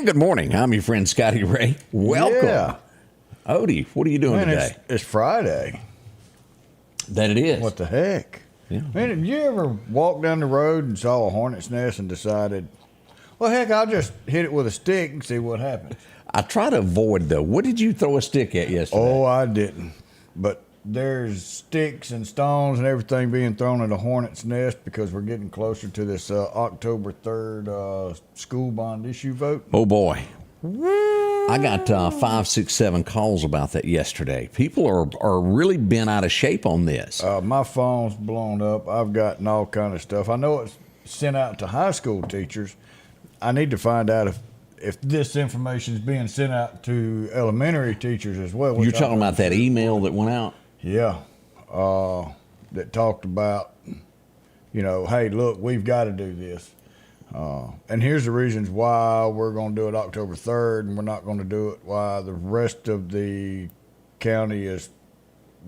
Good morning. I'm your friend Scotty Ray. Welcome. Yeah. Odie, what are you doing today? It's Friday. That it is. What the heck? Yeah. Man, have you ever walked down the road and saw a hornet's nest and decided, well, heck, I'll just hit it with a stick and see what happens? I try to avoid, though. What did you throw a stick at yesterday? Oh, I didn't. But there's sticks and stones and everything being thrown at a hornet's nest because we're getting closer to this October 3rd school bond issue vote. Oh, boy. I got 5, 6, 7 calls about that yesterday. People are really bent out of shape on this. My phone's blown up. I've gotten all kind of stuff. I know it's sent out to high school teachers. I need to find out if this information is being sent out to elementary teachers as well. You're talking about that email that went out? Yeah, that talked about, hey, look, we've got to do this. And here's the reasons why we're going to do it October 3rd and we're not going to do it why the rest of the county is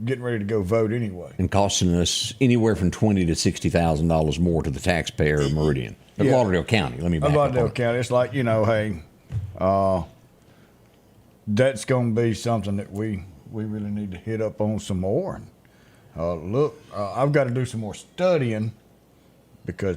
getting ready to go vote anyway. And costing us anywhere from $20,000 to $60,000 more to the taxpayer of Meridian. Yeah. Lauderdale County, let me back up. Lauderdale County, it's like, hey, that's going to be something that we really need to hit up on some more. Look, I've got to do some more studying because,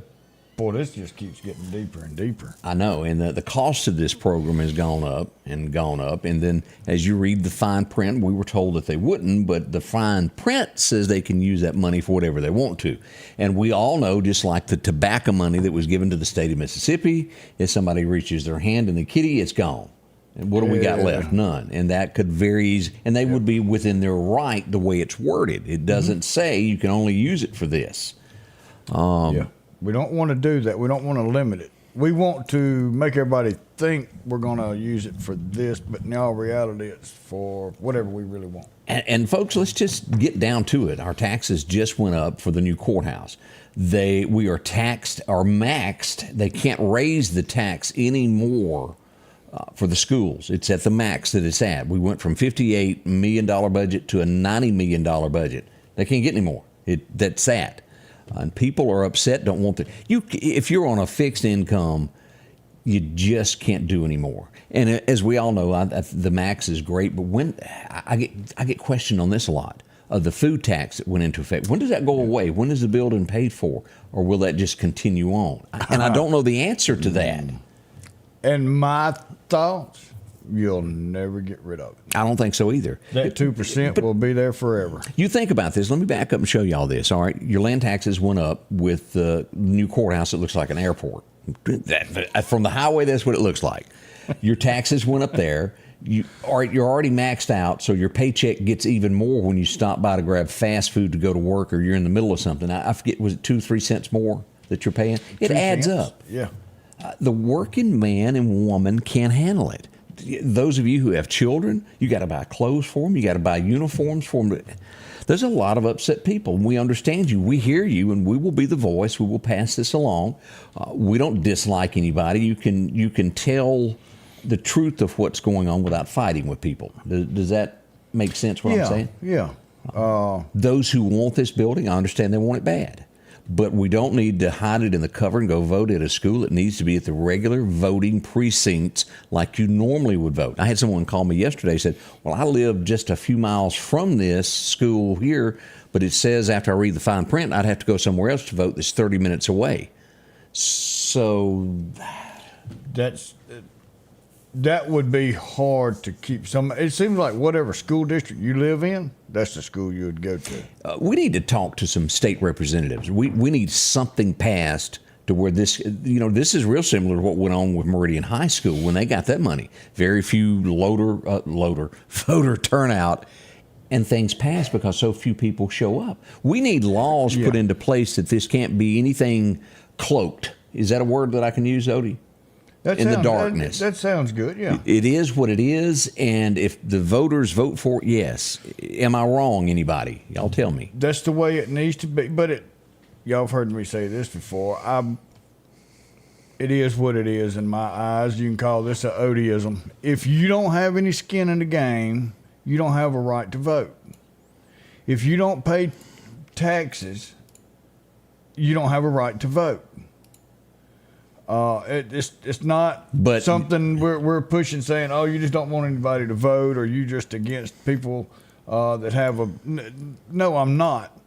boy, this just keeps getting deeper and deeper. I know, and the cost of this program has gone up and gone up. And then as you read the fine print, we were told that they wouldn't, but the fine print says they can use that money for whatever they want to. And we all know, just like the tobacco money that was given to the state of Mississippi, if somebody reaches their hand in the kitty, it's gone. And what do we got left? None. And that could vary, and they would be within their right the way it's worded. It doesn't say you can only use it for this. Yeah. We don't want to do that. We don't want to limit it. We want to make everybody think we're going to use it for this, but in all reality, it's for whatever we really want. And folks, let's just get down to it. Our taxes just went up for the new courthouse. We are taxed or maxed. They can't raise the tax anymore. For the schools, it's at the max that it's at. We went from $58 million budget to a $90 million budget. They can't get any more. That's that. And people are upset, don't want if you're on a fixed income, you just can't do anymore. And as we all know, the max is great, but when I get questioned on this a lot, the food tax that went into effect, when does that go away? When is the building paid for? Or will that just continue on? And I don't know the answer to that. And my thoughts, you'll never get rid of it. I don't think so either. That 2% will be there forever. You think about this. Let me back up and show you all this. All right, your land taxes went up with the new courthouse. It looks like an airport. From the highway, that's what it looks like. Your taxes went up there. You're already maxed out, so your paycheck gets even more when you stop by to grab fast food to go to work, or you're in the middle of something. I forget, was it 2-3 cents more that you're paying? It adds up. Yeah. The working man and woman can't handle it. Those of you who have children, you got to buy clothes for them. You got to buy uniforms for them. There's a lot of upset people. We understand you. We hear you, and we will be the voice. We will pass this along. We don't dislike anybody. You can tell the truth of what's going on without fighting with people. Does that make sense? What I'm saying? Yeah. Those who want this building, I understand they want it bad. But we don't need to hide it in the cover and go vote at a school. It needs to be at the regular voting precincts like you normally would vote. I had someone call me yesterday and said, well, I live just a few miles from this school here, but it says after I read the fine print, I'd have to go somewhere else to vote that's 30 minutes away. So that would be hard to keep some. It seems like whatever school district you live in, that's the school you would go to. We need to talk to some state representatives. We need something passed to where this is real similar to what went on with Meridian High School when they got that money. Very few voter turnout. and things pass because so few people show up. We need laws put into place that this can't be anything cloaked. Is that a word that I can use, Odie? The darkness. That sounds good, yeah. It is what it is, and if the voters vote for it, yes. Am I wrong, anybody? Y'all tell me. That's the way it needs to be. But y'all have heard me say this before. It is what it is in my eyes. You can call this a Odieism. If you don't have any skin in the game, you don't have a right to vote. If you don't pay taxes, you don't have a right to vote. It's not something we're pushing, saying, oh, you just don't want anybody to vote, or you just against people that have a. No, I'm not.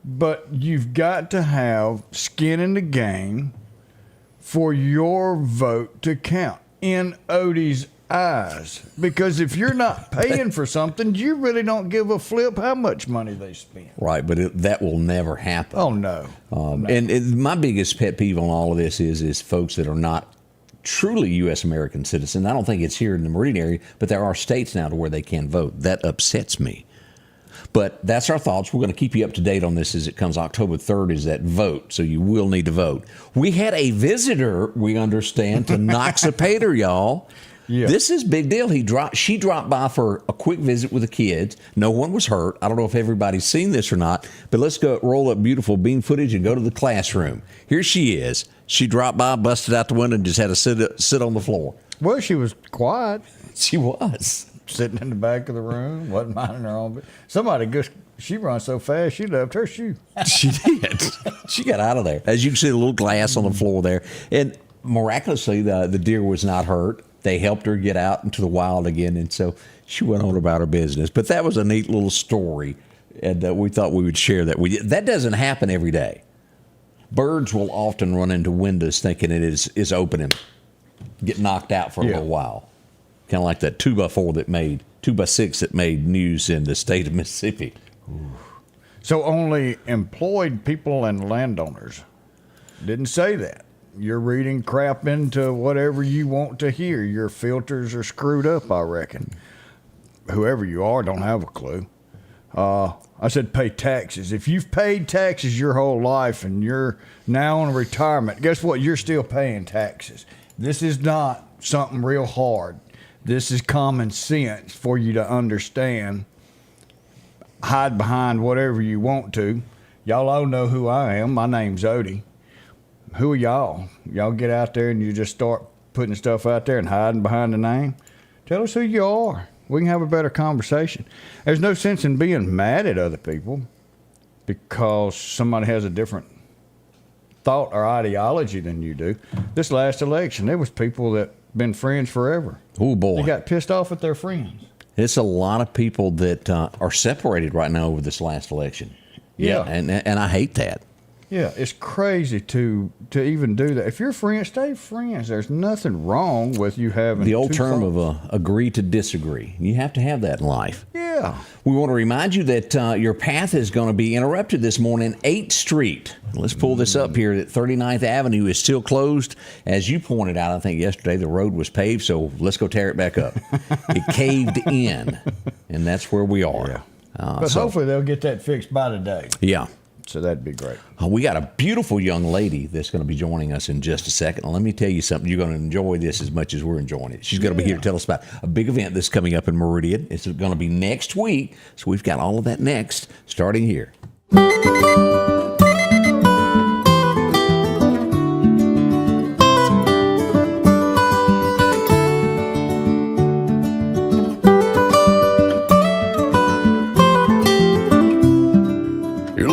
But you've got to have skin in the game for your vote to count in Odie's eyes. Because if you're not paying for something, you really don't give a flip how much money they spend. Right, but that will never happen. Oh, no. No. And my biggest pet peeve on all of this is folks that are not truly U.S. American citizens. I don't think it's here in the Meridian area, but there are states now to where they can vote. That upsets me. But that's our thoughts. We're going to keep you up to date on this as it comes. October 3rd is that vote, so you will need to vote. We had a visitor, we understand, to Noxapater, y'all. Yeah. This is a big deal. She dropped by for a quick visit with the kids. No one was hurt. I don't know if everybody's seen this or not, but let's go roll up beautiful beam footage and go to the classroom. Here she is. She dropped by, busted out the window, and just had to sit on the floor. Well, she was quiet. She was. Sitting in the back of the room, wasn't minding her own business. She runs so fast, she left her shoe. She did. She got out of there. As you can see, the little glass on the floor there. And miraculously, the deer was not hurt. They helped her get out into the wild again, and so she went on about her business. But that was a neat little story, and we thought we would share that with you. That doesn't happen every day. Birds will often run into windows thinking it is open and get knocked out for a little while. Kind of like that 2x6 that made news in the state of Mississippi. Ooh. So only employed people and landowners. Didn't say that. You're reading crap into whatever you want to hear. Your filters are screwed up, I reckon. Whoever you are, don't have a clue. I said pay taxes. If you've paid taxes your whole life and you're now on retirement, guess what? You're still paying taxes. This is not something real hard. This is common sense for you to understand. Hide behind whatever you want to. Y'all all know who I am. My name's Odie. Who are y'all? Y'all get out there and you just start putting stuff out there and hiding behind the name? Tell us who you are. We can have a better conversation. There's no sense in being mad at other people because somebody has a different thought or ideology than you do. This last election, there was people that been friends forever. Oh, boy. They got pissed off at their friends. It's a lot of people that are separated right now over this last election. Yeah. And I hate that. Yeah, it's crazy to even do that. If you're friends, stay friends. There's nothing wrong with you having the old term of agree to disagree. You have to have that in life. Yeah. We want to remind you that your path is going to be interrupted this morning, 8th Street. Let's pull this up here. That 39th Avenue is still closed. As you pointed out, I think yesterday the road was paved, so let's go tear it back up. It caved in, and that's where we are. Yeah. But hopefully they'll get that fixed by today. Yeah. So that'd be great. We got a beautiful young lady that's going to be joining us in just a second. Let me tell you something. You're going to enjoy this as much as we're enjoying it. She's going to be here to tell us about a big event that's coming up in Meridian. It's going to be next week. So we've got all of that next, starting here.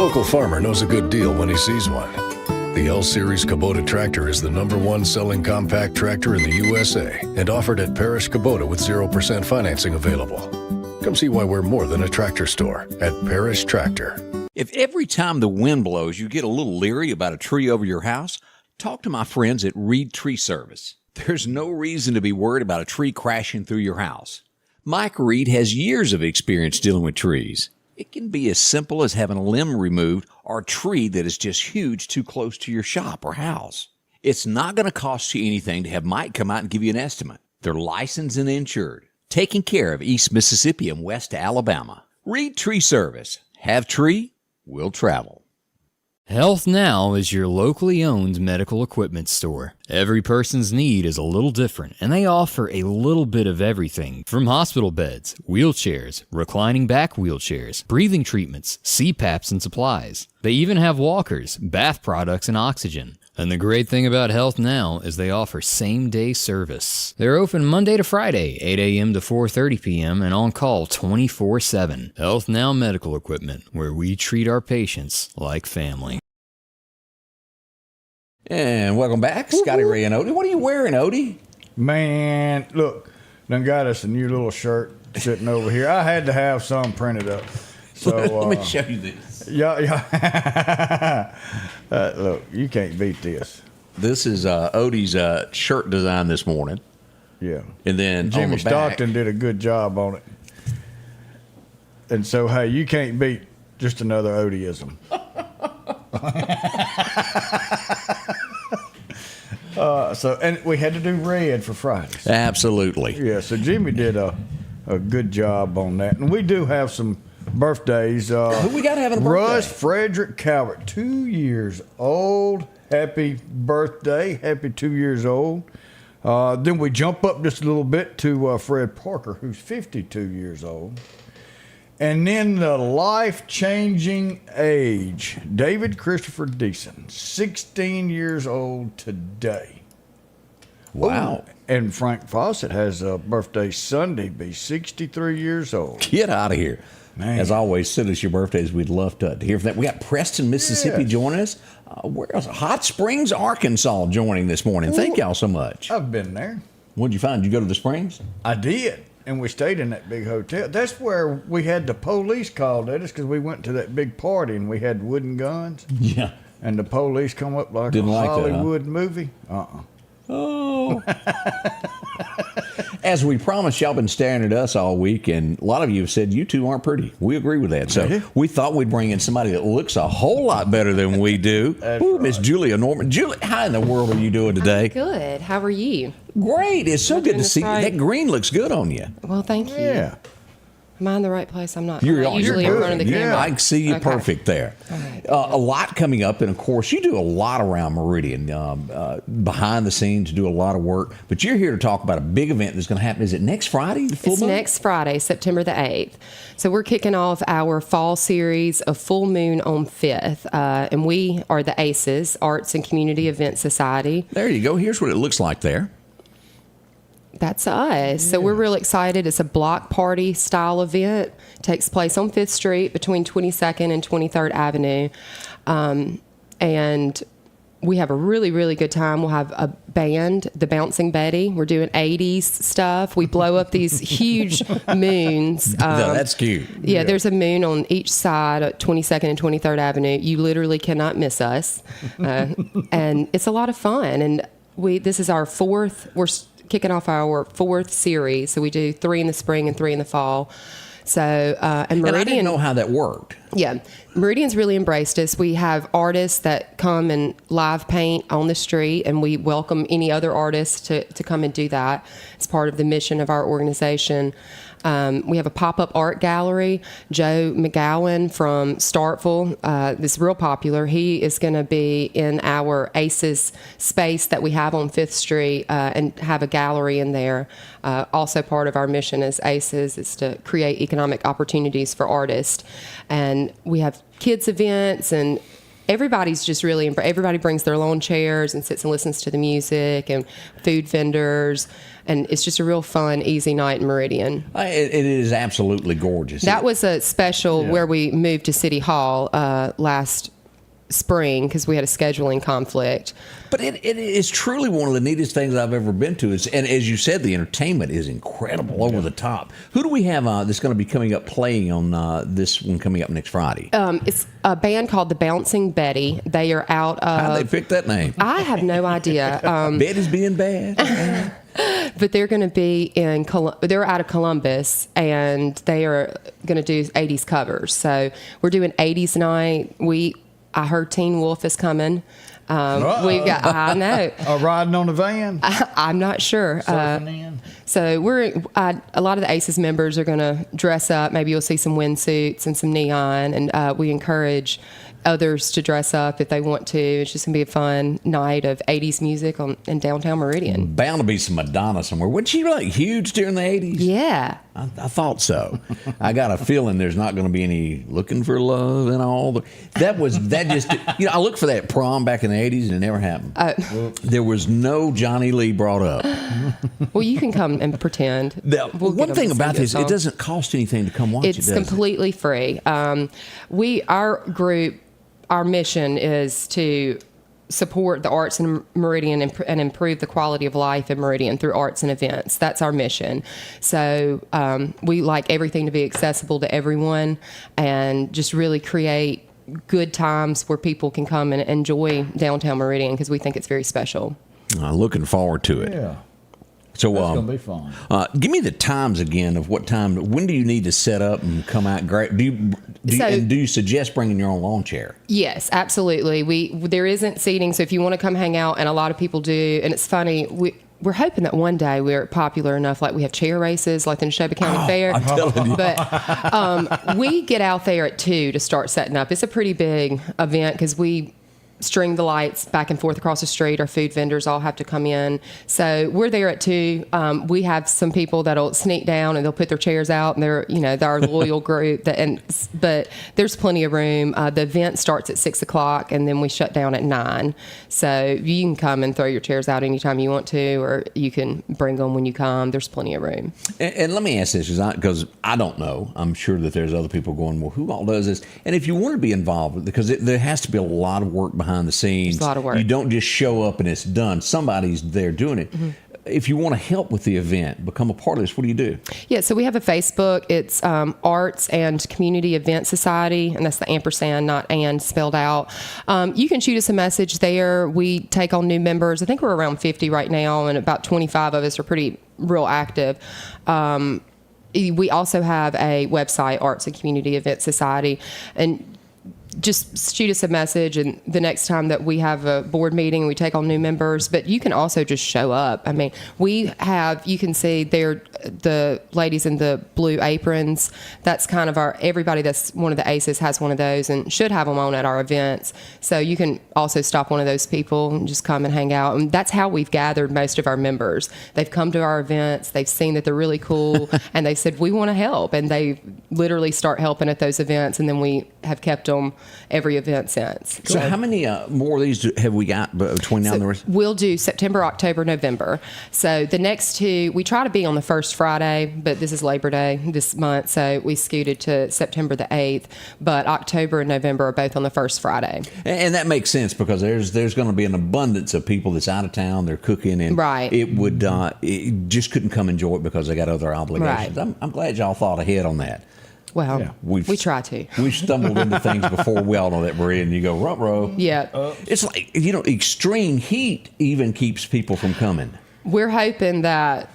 Local farmer knows a good deal when he sees one. The L-Series Kubota tractor is the #1 selling compact tractor in the USA and offered at Parish Kubota with 0% financing available. Come see why we're more than a tractor store at Parish Tractor. If every time the wind blows you get a little leery about a tree over your house, talk to my friends at Reed Tree Service. There's no reason to be worried about a tree crashing through your house. Mike Reed has years of experience dealing with trees. It can be as simple as having a limb removed or a tree that is just huge too close to your shop or house. It's not going to cost you anything to have Mike come out and give you an estimate. They're licensed and insured, taking care of East Mississippi and West Alabama. Reed Tree Service. Have tree, will travel. Health Now is your locally owned medical equipment store. Every person's need is a little different, and they offer a little bit of everything from hospital beds, wheelchairs, reclining back wheelchairs, breathing treatments, CPAPs and supplies. They even have walkers, bath products, and oxygen. And the great thing about Health Now is they offer same-day service. They're open Monday to Friday, 8 a.m. to 4:30 p.m. and on call 24/7. Health Now Medical Equipment, where we treat our patients like family. And welcome back, Scotty Ray and Odie. What are you wearing, Odie? Man, look, done got us a new little shirt sitting over here. I had to have some printed up. So Let me show you this. Yeah. Look, you can't beat this. This is Odie's shirt design this morning. Yeah. And then Jimmy on the back, Stockton did a good job on it. And so, hey, you can't beat just another Odieism. And we had to do red for Fridays. Absolutely. Yeah, so Jimmy did a good job on that. And we do have some birthdays. Who we got having a birthday? Russ Frederick Calvert, 2 years old. Happy birthday. Happy 2 years old. Then we jump up just a little bit to Fred Parker, who's 52 years old. And then the life-changing age, David Christopher Deason, 16 years old today. Wow. Ooh, and Frank Fawcett has a birthday Sunday, be 63 years old. Get out of here. Man. As always, send us your birthdays. We'd love to hear from that. We got Preston, Mississippi Yes. joining us. Where else? Hot Springs, Arkansas joining this morning. Thank y'all so much. I've been there. What'd you find? Did you go to the Springs? I did. And we stayed in that big hotel. That's where we had the police called at us because we went to that big party and we had wooden guns. Yeah. And the police come up like Didn't a like that, huh? Hollywood movie. Oh. As we promised, y'all been staring at us all week, and a lot of you have said you two aren't pretty. We agree with that. So we thought we'd bring in somebody that looks a whole lot better than we do. Ooh, Miss Julia Norman. Julie, how in the world are you doing today? Good. How are you? Great. It's so good to see you. right. That green looks good on you. Well, thank you. Yeah. Am I in the right place? I'm not. You're I'm not usually you're in front of the good. camera. I can see you Okay. perfect there. All right. A lot coming up, and of course, you do a lot around Meridian, behind the scenes, do a lot of work. But you're here to talk about a big event that's going to happen. Is it next Friday? The full It's moon? next Friday, September the 8th. So we're kicking off our fall series of Full Moon on 5th. And we are the ACES, Arts and Community Event Society. There you go. Here's what it looks like there. That's us. So we're real excited. It's a block party style event. Takes place on 5th Street between 22nd and 23rd Avenue. And we have a really, really good time. We'll have a band, the Bouncing Betty. We're doing 80s stuff. We blow up these huge moons. No, that's cute. Yeah, there's a moon on each side at 22nd and 23rd Avenue. You literally cannot miss us. And it's a lot of fun. And this is our fourth, we're kicking off our fourth series. So we do 3 in the spring and 3 in the fall. So, and Meridian. And I didn't know how that worked. Yeah. Meridian's really embraced us. We have artists that come and live paint on the street, and we welcome any other artists to come and do that. It's part of the mission of our organization. We have a pop-up art gallery. Joe McGowan from Starkville, this is real popular. He is going to be in our ACES space that we have on 5th Street and have a gallery in there. Also part of our mission as ACES is to create economic opportunities for artists. And we have kids events, and everybody's just really, everybody brings their lawn chairs and sits and listens to the music, and food vendors. And it's just a real fun, easy night in Meridian. It is absolutely gorgeous. That was a special where we moved to City Hall last spring because we had a scheduling conflict. But it is truly one of the neatest things I've ever been to. And as you said, the entertainment is incredible, over the top. Who do we have that's going to be coming up playing on this one coming up next Friday? It's a band called the Bouncing Betty. They are out of... How'd they pick that name? I have no idea. Betty's being bad. But they're going to be they're out of Columbus, and they are going to do 80s covers. So we're doing 80s night. I heard Teen Wolf is coming. We've got, I know. Riding on the van, I'm not sure. surfing in. So a lot of the ACES members are going to dress up. Maybe you'll see some windsuits and some neon, and we encourage others to dress up if they want to. It's just going to be a fun night of 80s music in downtown Meridian. Bound to be some Madonna somewhere. Wasn't she really huge during the 80s? Yeah. I thought so. I got a feeling there's not going to be any looking for love and all. That just, I looked for that prom back in the 80s and it never happened. There was no Johnny Lee brought up. Well, you can come and pretend. One thing about this, it doesn't cost anything to come watch it, It's completely free. Our group, our mission is to support the arts in Meridian and improve the quality of life in Meridian through arts and events. That's our mission. So we like everything to be accessible to everyone and just really create good times where people can come and enjoy downtown Meridian because we think it's very special. Looking forward to it. Yeah. So That's gonna be fun. Give me the times again of what time. When do you need to set up and come out? Great. Do you suggest bringing your own lawn chair? Yes, absolutely. There isn't seating, so if you want to come hang out, and a lot of people do, and it's funny. We're hoping that one day we're popular enough, like we have chair races, like the Neshoba County Fair. I'm telling you. But we get out there at 2 to start setting up. It's a pretty big event because we string the lights back and forth across the street. Our food vendors all have to come in. So we're there at 2. We have some people that'll sneak down and they'll put their chairs out, and they're our loyal group. But there's plenty of room. The event starts at 6 o'clock and then we shut down at 9. So you can come and throw your chairs out anytime you want to, or you can bring them when you come. There's plenty of room. And let me ask this, because I don't know. I'm sure that there's other people going, well, who all does this? And if you want to be involved, because there has to be a lot of work behind the scenes. It's a lot of work. You don't just show up and it's done. Somebody's there doing it. Mm-hmm. If you want to help with the event, become a part of this, what do you do? Yeah, so we have a Facebook. It's Arts and Community Event Society, and that's the ampersand, not and spelled out. You can shoot us a message there. We take on new members. I think we're around 50 right now, and about 25 of us are real active. We also have a website, Arts and Community Event Society, and just shoot us a message, and the next time that we have a board meeting, we take on new members. But you can also just show up. I mean, you can see they're the ladies in the blue aprons. That's kind of everybody that's one of the ACEs has one of those and should have them on at our events. So you can also stop one of those people and just come and hang out. And that's how we've gathered most of our members. They've come to our events, they've seen that they're really cool, and they said, we want to help. And they literally start helping at those events, and then we have kept them every event since. So how many more of these have we got between now and the rest? We'll do September, October, November. So the next 2, we try to be on the first Friday, but this is Labor Day this month, so we scooted to September the 8th. But October and November are both on the first Friday. And that makes sense, because there's going to be an abundance of people that's out of town. They're cooking, and right. It just couldn't come enjoy it because they got other obligations. Right. I'm glad y'all thought ahead on that. Well, Yeah. we try to. We've stumbled into things before. We all know that, Maria, and you go, ruh-roh. Yeah. It's like, extreme heat even keeps people from coming. We're hoping that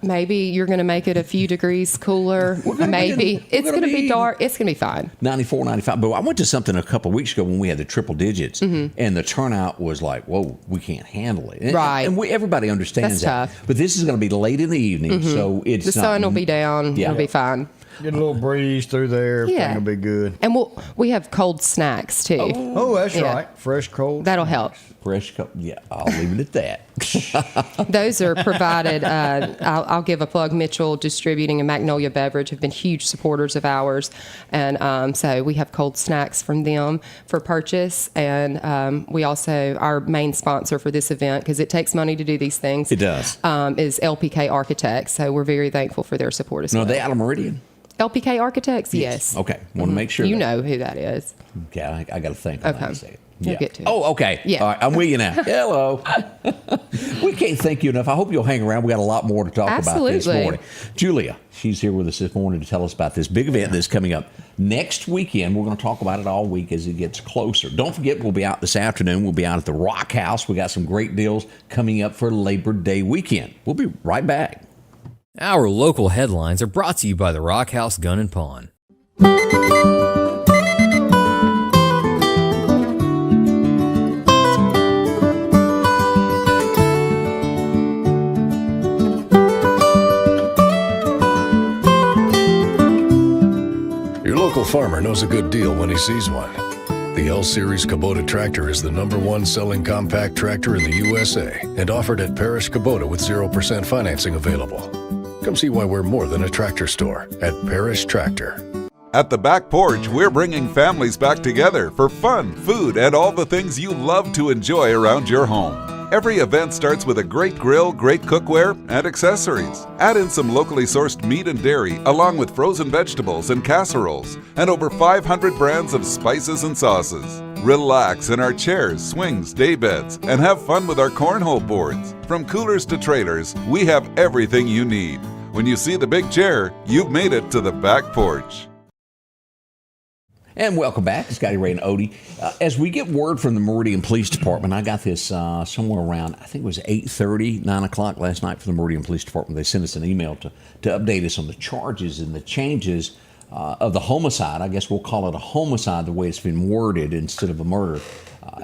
maybe you're going to make it a few degrees cooler. Maybe. It's going to be dark. It's going to be fine. 94, 95. But I went to something a couple of weeks ago when we had the triple digits, and the turnout was like, whoa, we can't handle it. Right. And everybody understands That's that. tough. But this is going to be late in the evening, so it's The sun will be down. Yeah. It'll be fine. Get a little breeze through there. Everything Yeah. will be good. And we have cold snacks too. Oh, that's Yeah. right. Fresh, cold. That'll help. fresh cup. Yeah, I'll leave it at that. Those are provided. I'll give a plug. Mitchell Distributing and Magnolia Beverage have been huge supporters of ours, and so we have cold snacks from them for purchase. And we also, our main sponsor for this event, because it takes money to do these things. It does. Is LPK Architects. So we're very thankful for their support as No, well. are they out of Meridian? LPK Architects, yes. Okay, want to make sure. You that- know who that is. Okay, I got to think. on how to Okay. say it. We'll Yeah. get to it. Oh, okay. Yeah. All right, I'm with you now. Hello. We can't thank you enough. I hope you'll hang around. We got a lot more to talk about this Absolutely. morning. Julia, she's here with us this morning to tell us about this big event that's coming up next weekend. We're going to talk about it all week as it gets closer. Don't forget, we'll be out this afternoon. We'll be out at the Rock House. We got some great deals coming up for Labor Day weekend. We'll be right back. Our local headlines are brought to you by the Rock House Gun and Pawn. farmer knows a good deal when he sees one. The L-Series Kubota tractor is the #1 selling compact tractor in the USA and offered at Parish Kubota with 0% financing available. Come see why we're more than a tractor store at Parish Tractor. At the Back Porch, we're bringing families back together for fun, food, and all the things you love to enjoy around your home. Every event starts with a great grill, great cookware, and accessories. Add in some locally sourced meat and dairy, along with frozen vegetables and casseroles, and over 500 brands of spices and sauces. Relax in our chairs, swings, daybeds, and have fun with our cornhole boards. From coolers to trailers, we have everything you need. When you see the big chair, you've made it to the Back Porch. And welcome back to Scotty Ray and Odie. As we get word from the Meridian Police Department, I got this somewhere around, I think it was 8:30, 9 o'clock last night from the Meridian Police Department. They sent us an email to update us on the charges and the changes of the homicide. I guess we'll call it a homicide the way it's been worded instead of a murder,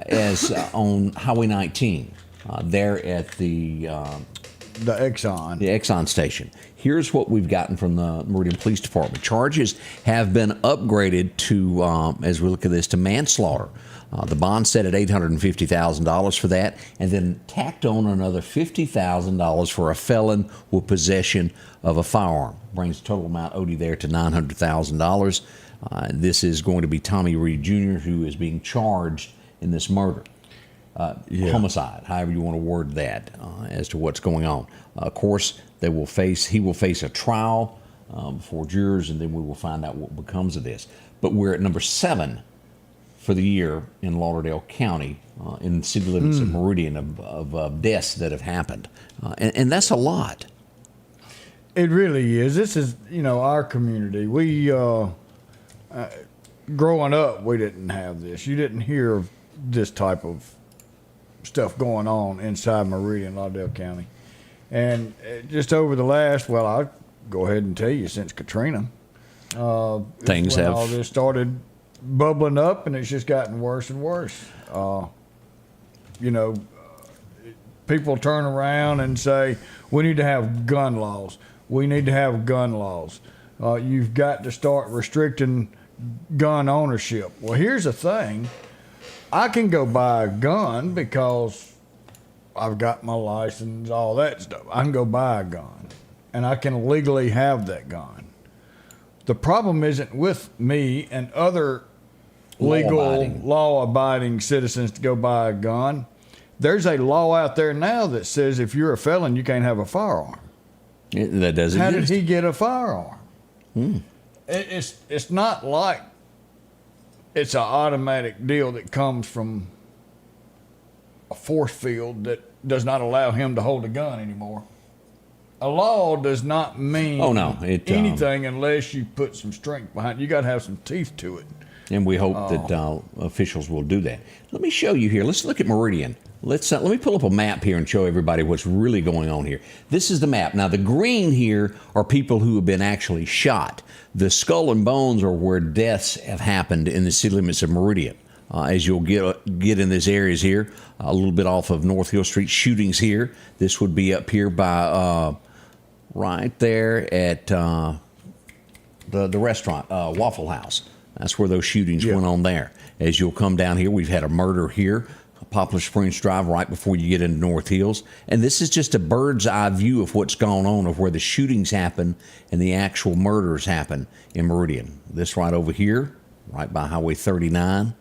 as on Highway 19, there at the Exxon station. Here's what we've gotten from the Meridian Police Department. Charges have been upgraded to, as we look at this, to manslaughter. The bond set at $850,000 for that, and then tacked on another $50,000 for a felon with possession of a firearm. Brings the total amount, Odie, there to $900,000. This is going to be Tommie Reed Jr., who is being charged in this murder. Homicide, however you want to word that, as to what's going on. Of course, he will face a trial before jurors, and then we will find out what becomes of this. But we're at number 7 for the year in Lauderdale County, in the city limits of Meridian, of deaths that have happened. And that's a lot. It really is. This is, our community. We, growing up, we didn't have this. You didn't hear of this type of stuff going on inside Meridian, Lauderdale County. And just over the last, I'll go ahead and tell you, since Katrina, things have all this started bubbling up, and it's just gotten worse and worse. People turn around and say, we need to have gun laws. We need to have gun laws. You've got to start restricting gun ownership. Well, here's the thing. I can go buy a gun because I've got my license, all that stuff. I can go buy a gun, and I can legally have that gun. The problem isn't with me and other law-abiding citizens to go buy a gun. There's a law out there now that says if you're a felon, you can't have a firearm. That does exist. How did he get a firearm? It's not like it's an automatic deal that comes from a force field that does not allow him to hold a gun anymore. A law does not mean anything unless you put some strength behind it. You got to have some teeth to it. And we hope that officials will do that. Let me show you here. Let's look at Meridian. Let me pull up a map here and show everybody what's really going on here. This is the map. Now, the green here are people who have been actually shot. The skull and bones are where deaths have happened in the city limits of Meridian. As you'll get in these areas here, a little bit off of North Hill Street, shootings here. This would be up here by right there at the restaurant, Waffle House. That's where those shootings went on there. As you'll come down here, we've had a murder here, Poplar Springs Drive, right before you get into North Hills. And this is just a bird's eye view of what's gone on, of where the shootings happen and the actual murders happen in Meridian. This right over here, right by Highway 39.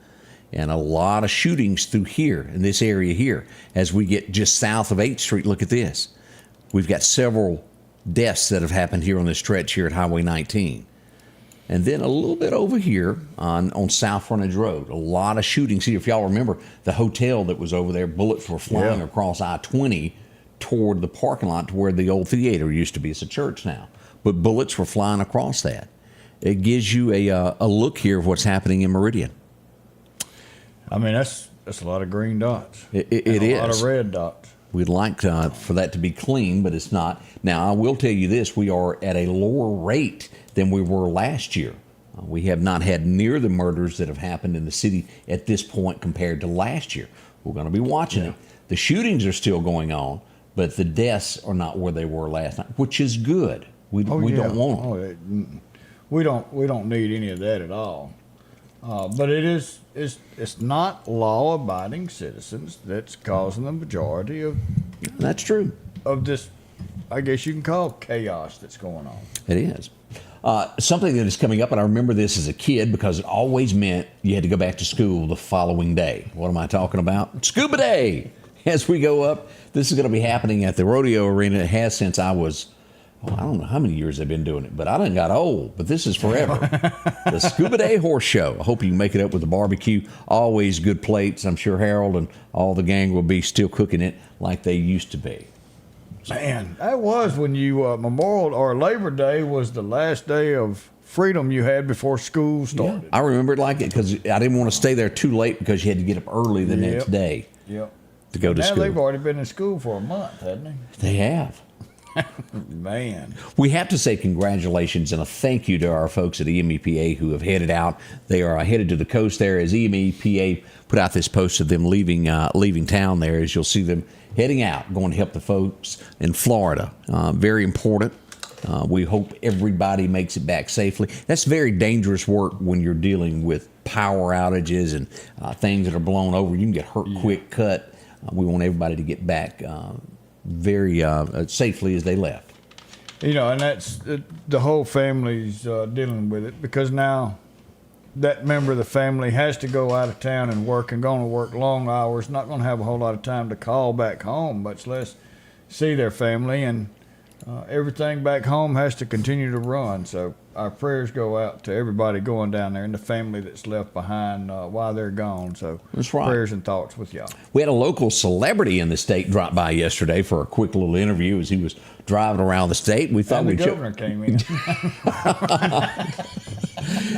And a lot of shootings through here, in this area here. As we get just south of 8th Street, look at this. We've got several deaths that have happened here on this stretch here at Highway 19. And then a little bit over here on South Frontage Road, a lot of shootings here. If y'all remember, the hotel that was over there, bullets were flying across I-20 toward the parking lot to where the old theater used to be. It's a church now. But bullets were flying across that. It gives you a look here of what's happening in Meridian. I mean, that's a lot of green dots. It is. A lot of red dots. We'd like for that to be clean, but it's not. Now, I will tell you this. We are at a lower rate than we were last year. We have not had near the murders that have happened in the city at this point compared to last year. We're going to be watching it. The shootings are still going on, but the deaths are not where they were last night, which is good. We don't want them. we don't need any of that at all. But it's not law-abiding citizens that's causing the majority of That's true. this, I guess you can call chaos that's going on. It is. Something that is coming up, and I remember this as a kid because it always meant you had to go back to school the following day. What am I talking about? Scuba Day! As we go up, this is going to be happening at the rodeo arena. It has since I was, I don't know how many years they've been doing it, but I done got old, but this is forever. The Scuba Day Horse Show. I hope you can make it up with the barbecue. Always good plates. I'm sure Harold and all the gang will be still cooking it like they used to be. Man, that was when you Memorial or Labor Day was the last day of freedom you had before school started. I remember it like it because I didn't want to stay there too late because you had to get up early the next day to go to now school. They've already been in school for a month, haven't they? They have. Man. We have to say congratulations and a thank you to our folks at EMEPA who have headed out. They are headed to the coast there as EMEPA put out this post of them leaving town there. As you'll see them heading out, going to help the folks in Florida. Very important. We hope everybody makes it back safely. That's very dangerous work when you're dealing with power outages and things that are blown over. You can get hurt quick, cut. We want everybody to get back very safely as they left. You know, and that's the whole family's dealing with it because now that member of the family has to go out of town and work and going to work long hours, not going to have a whole lot of time to call back home, much less see their family, and everything back home has to continue to run. So our prayers go out to everybody going down there and the family that's left behind while they're gone. So that's right. Prayers and thoughts with y'all. We had a local celebrity in the state drop by yesterday for a quick little interview as he was driving around the state. We thought and the we'd governor came in.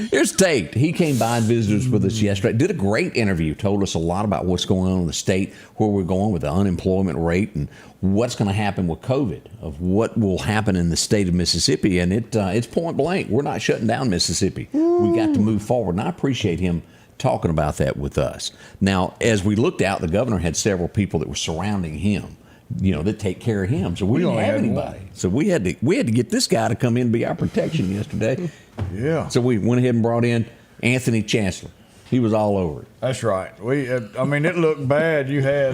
Here's Tate. He came by and visited us with us yesterday. Did a great interview. Told us a lot about what's going on in the state, where we're going with the unemployment rate, and what's going to happen with COVID, of what will happen in the state of Mississippi. And it's point blank. We're not shutting down Mississippi. We got to move forward, and I appreciate him talking about that with us. Now, as we looked out, the governor had several people that were surrounding him, you know, that take care of him. So we didn't have anybody. So we had to get this guy to come in and be our protection yesterday. Yeah. So we went ahead and brought in Anthony Chancellor. He was all over it. That's right. I mean, it looked bad. You had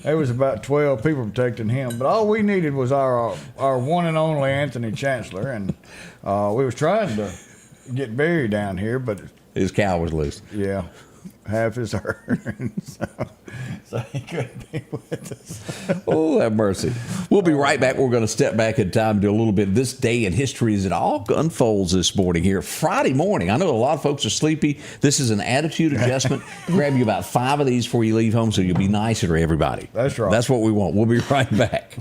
there was about 12 people protecting him, but all we needed was our one and only Anthony Chancellor, and we was trying to get Barry down here, but his cow was loose. Yeah, half his herd, so he couldn't be with us. Oh, have mercy. We'll be right back. We're going to step back in time, do a little bit of this day in history as it all unfolds this morning here. Friday morning. I know a lot of folks are sleepy. This is an attitude adjustment. Grab you about 5 of these before you leave home so you'll be nicer to everybody. That's right. That's what we want. We'll be right back.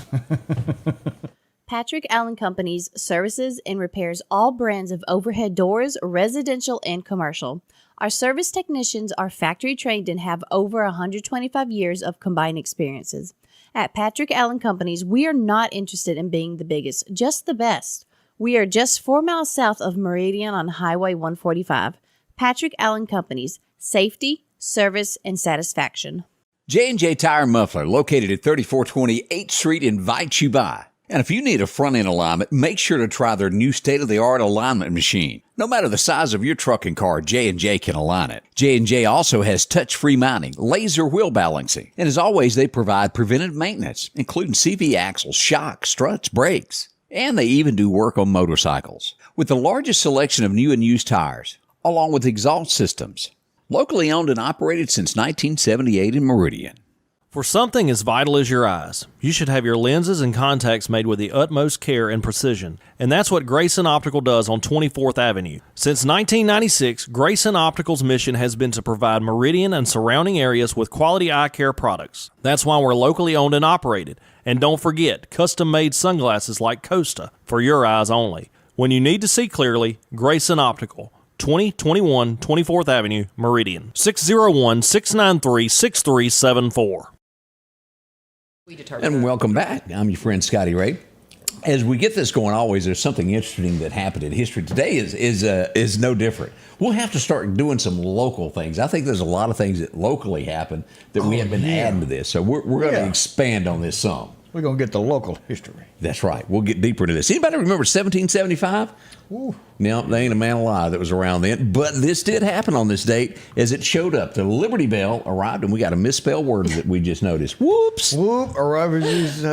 Patrick Allen Companies services and repairs all brands of overhead doors, residential and commercial. Our service technicians are factory trained and have over 125 years of combined experiences. At Patrick Allen Companies, we are not interested in being the biggest, just the best. We are just 4 miles south of Meridian on Highway 145. Patrick Allen Companies, safety, service, and satisfaction. J&J Tire Muffler, located at 3420 8th Street, invites you by. And if you need a front-end alignment, make sure to try their new state-of-the-art alignment machine. No matter the size of your truck and car, J&J can align it. J&J also has touch-free mounting, laser wheel balancing, and as always, they provide preventive maintenance, including CV axles, shocks, struts, brakes, and they even do work on motorcycles. With the largest selection of new and used tires, along with exhaust systems. Locally owned and operated since 1978 in Meridian. For something as vital as your eyes, you should have your lenses and contacts made with the utmost care and precision. And that's what Grayson Optical does on 24th Avenue. Since 1996, Grayson Optical's mission has been to provide Meridian and surrounding areas with quality eye care products. That's why we're locally owned and operated. And don't forget, custom-made sunglasses like Costa for your eyes only. When you need to see clearly, Grayson Optical. 2021 24th Avenue, Meridian. 601-693-6374. And welcome back. I'm your friend Scotty Ray. As we get this going, always there's something interesting that happened in history. Today is no different. We'll have to start doing some local things. I think there's a lot of things that locally happen that we have been adding to this. So we're going to expand on this some. We're going to get the local history. That's right. We'll get deeper into this. Anybody remember 1775? No, they ain't a man alive that was around then. But this did happen on this date as it showed up. The Liberty Bell arrived, and we got a misspelled word that we just noticed. Whoops. Whoop, arrived is,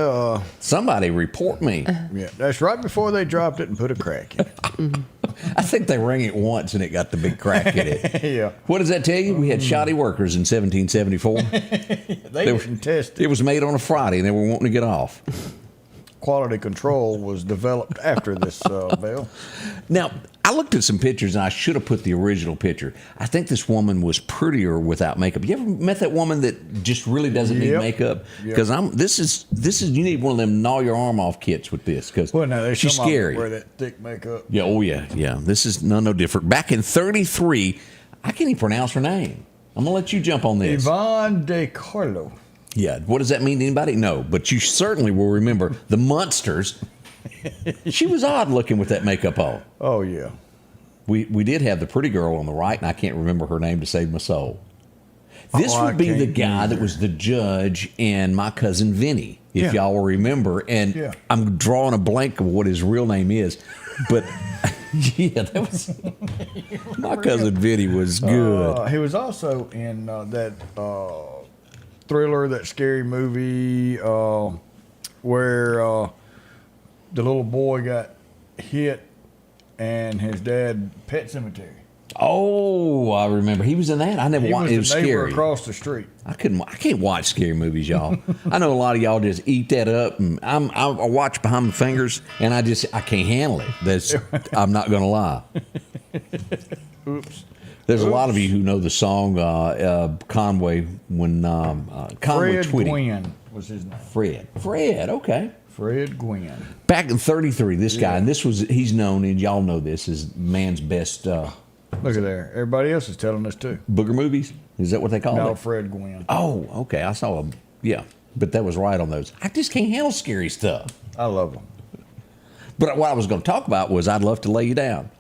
Somebody report me. yeah, that's right before they dropped it and put a crack in it. I think they rang it once, and it got the big crack in it. Yeah. What does that tell you? We had shoddy workers in 1774. They didn't test it. It was made on a Friday, and they were wanting to get off. Quality control was developed after this bell. Now, I looked at some pictures, and I should have put the original picture. I think this woman was prettier without makeup. You ever met that woman that just really doesn't need Yep. makeup? Yep. Because this is you need one of them gnaw your arm off kits with this because Well, no, there's she's some of them scary. wear that thick makeup. Yeah, oh yeah. This is no different. Back in '33, I can't even pronounce her name. I'm gonna let you jump on this. Yvonne De Carlo. Yeah, what does that mean to anybody? No, but you certainly will remember the Munsters. She was odd looking with that makeup on. Oh, yeah. We did have the pretty girl on the right, and I can't remember her name to save my soul. This Oh, would I be the can't guy that either. was the judge in My Cousin Vinny, if Yeah. y'all will remember. And Yeah. I'm drawing a blank of what his real name is, but yeah, that was My Cousin Vinny was good. He was also in that thriller, that scary movie where the little boy got hit and his dad Pet Cemetery. Oh, I remember. He was in that. I never He watched. was It the was neighbor scary. across the street. I can't watch scary movies, y'all. I know a lot of y'all just eat that up, and I watch behind the fingers, and I can't handle it. I'm not gonna lie. Oops. There's a lot of you who know the song Conway when Conway Fred Twitty. Gwynn was his name. Fred, okay. Fred Gwynn. Back in '33, this guy, and he's known, and y'all know this, is man's best Look at there. Everybody else is telling us too. booger movies. Is that what they call No, it? Fred Gwynn. Oh, okay. I saw him. Yeah, but that was right on those. I just can't handle scary stuff. I love him. But what I was going to talk about was I'd love to lay you down.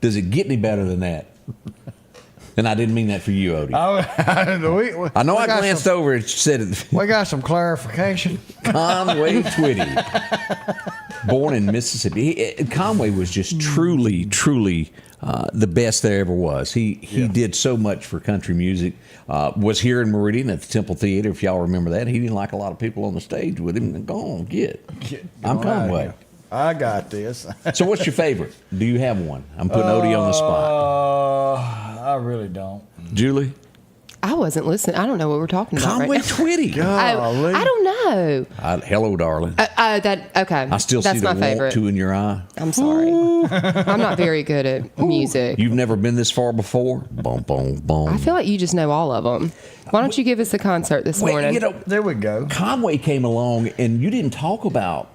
Does it get any better than that? And I didn't mean that for you, Odie. I know I glanced over and said it. We got some clarification. Conway Twitty, born in Mississippi. Conway was just truly the best there ever was. He did so much for country music. Was here in Meridian at the Temple Theater, if y'all remember that. He didn't like a lot of people on the stage with him. Go on, I'm Conway. I got this. So what's your favorite? Do you have one? I'm putting Odie on the spot. I really don't. Julie? I wasn't listening. I don't know what we're talking about Conway right now. Twitty. I don't know. Hello, darling. Okay. I still That's see the my favorite. want to in your eye. I'm sorry. I'm not very good at music. You've never been this far before? Boom, boom, boom. I feel like you just know all of them. Why don't you give us the concert this morning? There we go. Conway came along, and you didn't talk about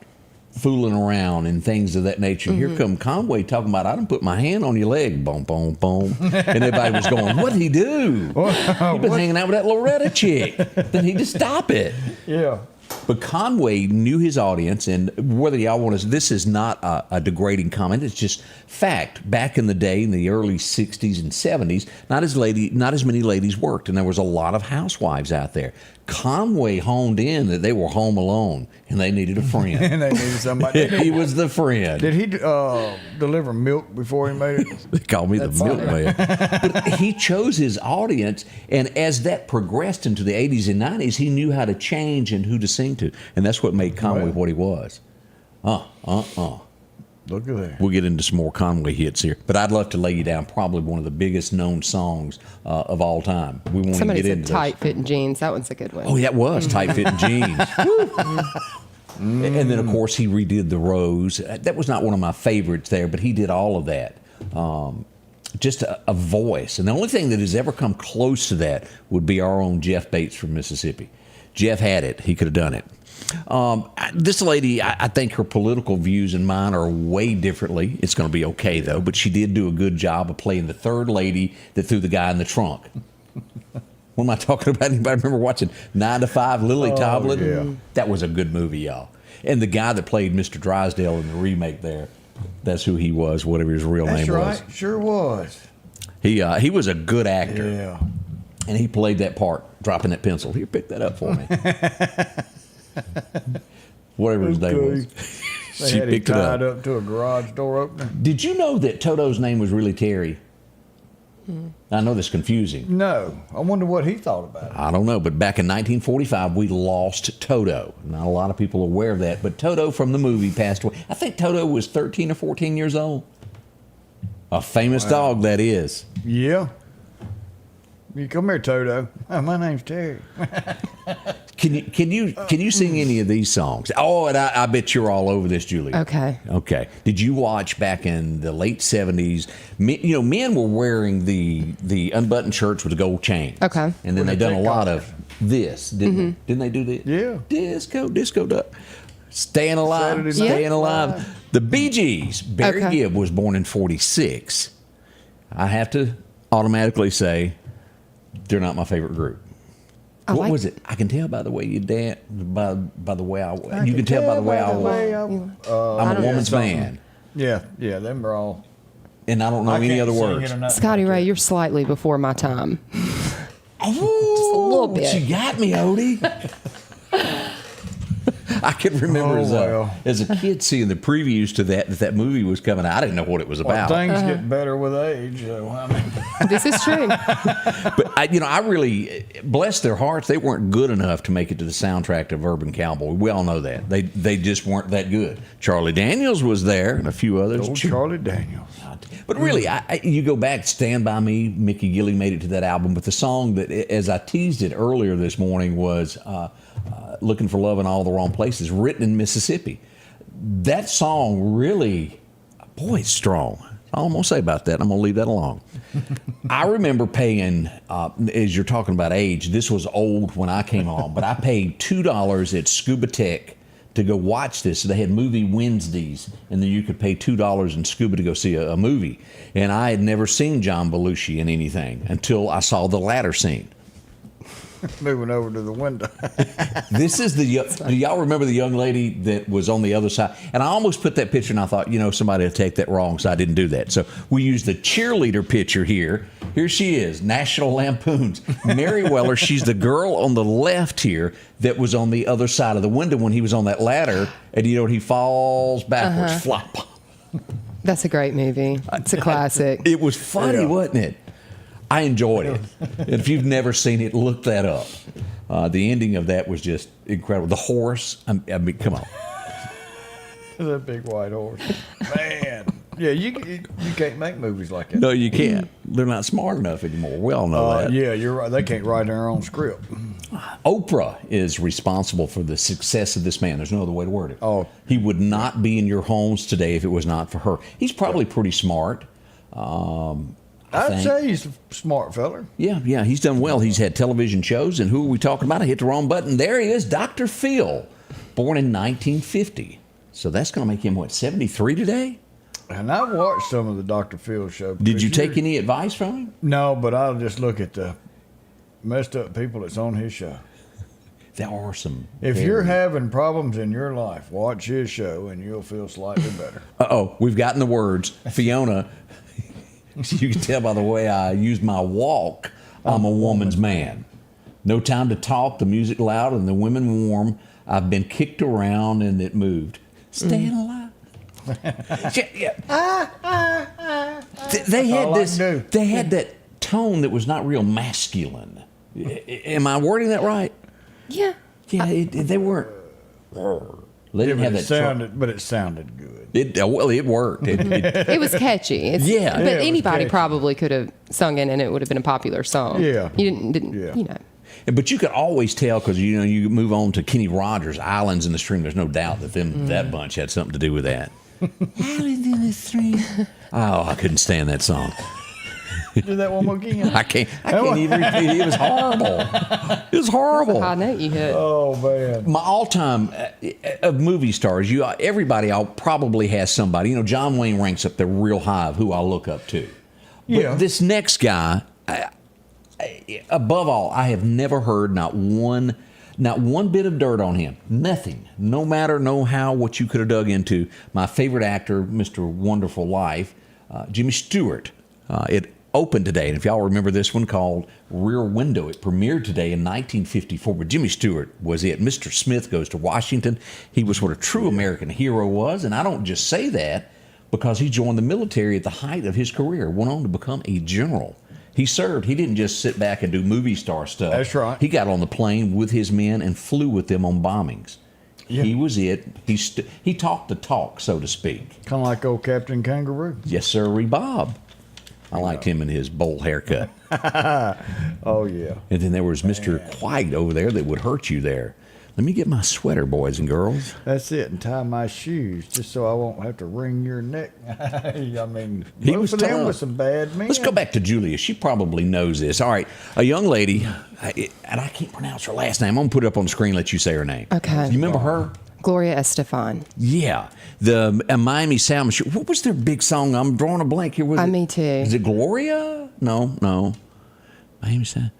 fooling around and things of that nature. Here come Conway talking about, I done put my hand on your leg, boom, boom, boom. And everybody was going, what'd he do? You've been hanging out with that Loretta chick. Then he just stop it. Yeah. But Conway knew his audience, and whether y'all want to, this is not a degrading comment. It's just fact. Back in the day, in the early '60s and '70s, not as many ladies worked, and there was a lot of housewives out there. Conway honed in that they were home alone and they needed a friend. And they needed somebody. He was the friend. Did he deliver milk before he made it? They call me the milkman. But he chose his audience, and as that progressed into the 80s and 90s, he knew how to change and who to sing to. And that's what made Conway what he was. Look at there. We'll get into some more Conway hits here. But I'd love to lay you down probably one of the biggest known songs of all time. We won't Somebody get said into tight fitting jeans. That one's a good one. Oh, that was tight fitting jeans. And then, of course, he redid The Rose. That was not one of my favorites there, but he did all of that. Just a voice. And the only thing that has ever come close to that would be our own Jeff Bates from Mississippi. Jeff had it. He could have done it. This lady, I think her political views and mine are way differently. It's going to be okay, though. But she did do a good job of playing the third lady that threw the guy in the trunk. What am I talking about? Anybody remember watching 9 to 5, Lily Tomlin? Yeah. That was a good movie, y'all. And the guy that played Mr. Drysdale in the remake there, that's who he was, whatever his real name was. That's right. Sure was. He was a good actor. Yeah. And he played that part, dropping that pencil. Here, pick that up for me. Whatever his name was. They She had him picked it tied up. up to a garage door opener. Did you know that Toto's name was really Terry? I know that's confusing. No, I wonder what he thought about it. I don't know, but back in 1945, we lost Toto. Not a lot of people are aware of that, but Toto from the movie passed away. I think Toto was 13 or 14 years old. A famous dog, that is. Yeah. You come here, Toto. Oh, my name's Terry. Can you sing any of these songs? Oh, and I bet you're all over this, Julie. Okay. Okay. Did you watch back in the late 70s? Men were wearing the unbuttoned shirts with the gold chains. Okay. And then they done a lot of this, didn't they? Didn't they do this? Yeah. Disco duck. Staying alive. Saturday Staying Night alive. Live. The Bee Gees. Barry Okay. Gibb was born in 46. I have to automatically say they're not my favorite group. I What like- was it? I can tell by the way you dance, by the way you can tell by the way I walk. I'm a woman's man, Yeah, them are all. and I don't know any other words. Scotty Ray, you're slightly before my time. Oh, Just a little bit. You got me, Odie. I can remember as a kid seeing the previews to that movie was coming out. I didn't know what it was Well, about. things get better with age. So, I mean, This is true. But I really, bless their hearts, they weren't good enough to make it to the soundtrack of Urban Cowboy. We all know that. They just weren't that good. Charlie Daniels was there and a few others. old Charlie Daniels. But really, you go back, Stand By Me, Mickey Gilley made it to that album. But the song that, as I teased it earlier this morning, was Looking for Love in All the Wrong Places, written in Mississippi. That song really, boy, it's strong. All I'm going to say about that, I'm going to leave that alone. I remember paying, as you're talking about age, this was old when I came on, but I paid $2 at Scuba Tech to go watch this. They had movie Wednesdays, and then you could pay $2 in Scuba to go see a movie. And I had never seen John Belushi in anything until I saw the ladder scene. Moving over to the window. This is do y'all remember the young lady that was on the other side? And I almost put that picture and I thought, somebody will take that wrong, so I didn't do that. So we used the cheerleader picture here. Here she is, National Lampoon's Mary Weller. She's the girl on the left here that was on the other side of the window when he was on that ladder, and he falls backwards, flop. That's a great movie. It's a classic. It was funny, wasn't it? I enjoyed it. And if you've never seen it, look that up. The ending of that was just incredible. The horse, I mean, come on. That big white horse. Man. Yeah, you can't make movies like that. No, you can't. They're not smart enough anymore. We all know that. Yeah, you're right. They can't write their own script. Oprah is responsible for the success of this man. There's no other way to word it. Oh. He would not be in your homes today if it was not for her. He's probably pretty smart. I'd say he's a smart feller. Yeah, he's done well. He's had television shows, and who are we talking about? I hit the wrong button. There he is, Dr. Phil, born in 1950. So that's going to make him, 73 today? And I watched some of the Dr. Phil show. Did you take any advice from him? No, but I'll just look at the messed up people that's on his show. There are some. If you're having problems in your life, watch his show and you'll feel slightly better. Uh-oh, we've gotten the words. Fiona, you can tell by the way I use my walk, I'm a woman's man. No time to talk, the music loud and the women warm. I've been kicked around and it moved. Staying alive. They had this. They had that tone that was not real masculine. Am I wording that right? Yeah. Yeah, they weren't. They didn't have that. But it sounded good. It worked. It was catchy. Yeah. But Yeah, it was anybody catchy. probably could have sung it and it would have been a popular song. Yeah. You didn't Yeah. But you could always tell because you move on to Kenny Rogers, Islands in the Stream. There's no doubt that that bunch had something to do with that. Islands in the Stream. Oh, I couldn't stand that song. Do that one more again. I can't even repeat it. It was horrible. It was horrible. High note you hit. Oh, man. My all-time of movie stars, everybody probably has somebody. John Wayne ranks up there real high of who I look up to. But Yeah. this next guy, above all, I have never heard not one bit of dirt on him. Nothing. No matter, no how, what you could have dug into. My favorite actor, Mr. Wonderful Life, Jimmy Stewart. opened today. And if y'all remember this one called Rear Window, it premiered today in 1954. But Jimmy Stewart was it. Mr. Smith Goes to Washington. He was what a true American hero was. And I don't just say that because he joined the military at the height of his career, went on to become a general. He served. He didn't just sit back and do movie star stuff. That's right. He got on the plane with his men and flew with them on bombings. Yeah. He was it. He talked the talk, so to speak. Kind of like old Captain Kangaroo. Yes, sir, Bob. I liked him and his bowl haircut. Oh, yeah. And then there was Mr. White over there that would hurt you there. Let me get my sweater, boys and girls. That's it, and tie my shoes just so I won't have to wring your neck. I mean, He both was of them tough. with some bad men. Let's go back to Julia. She probably knows this. All right, a young lady, and I can't pronounce her last name. I'm going to put it up on the screen and let you say her name. Okay. You remember her? Gloria Estefan. Yeah. The Miami Sound Machine. What was their big song? I'm drawing a blank here. Was it, Me too. Is it Gloria? No. Miami Sound.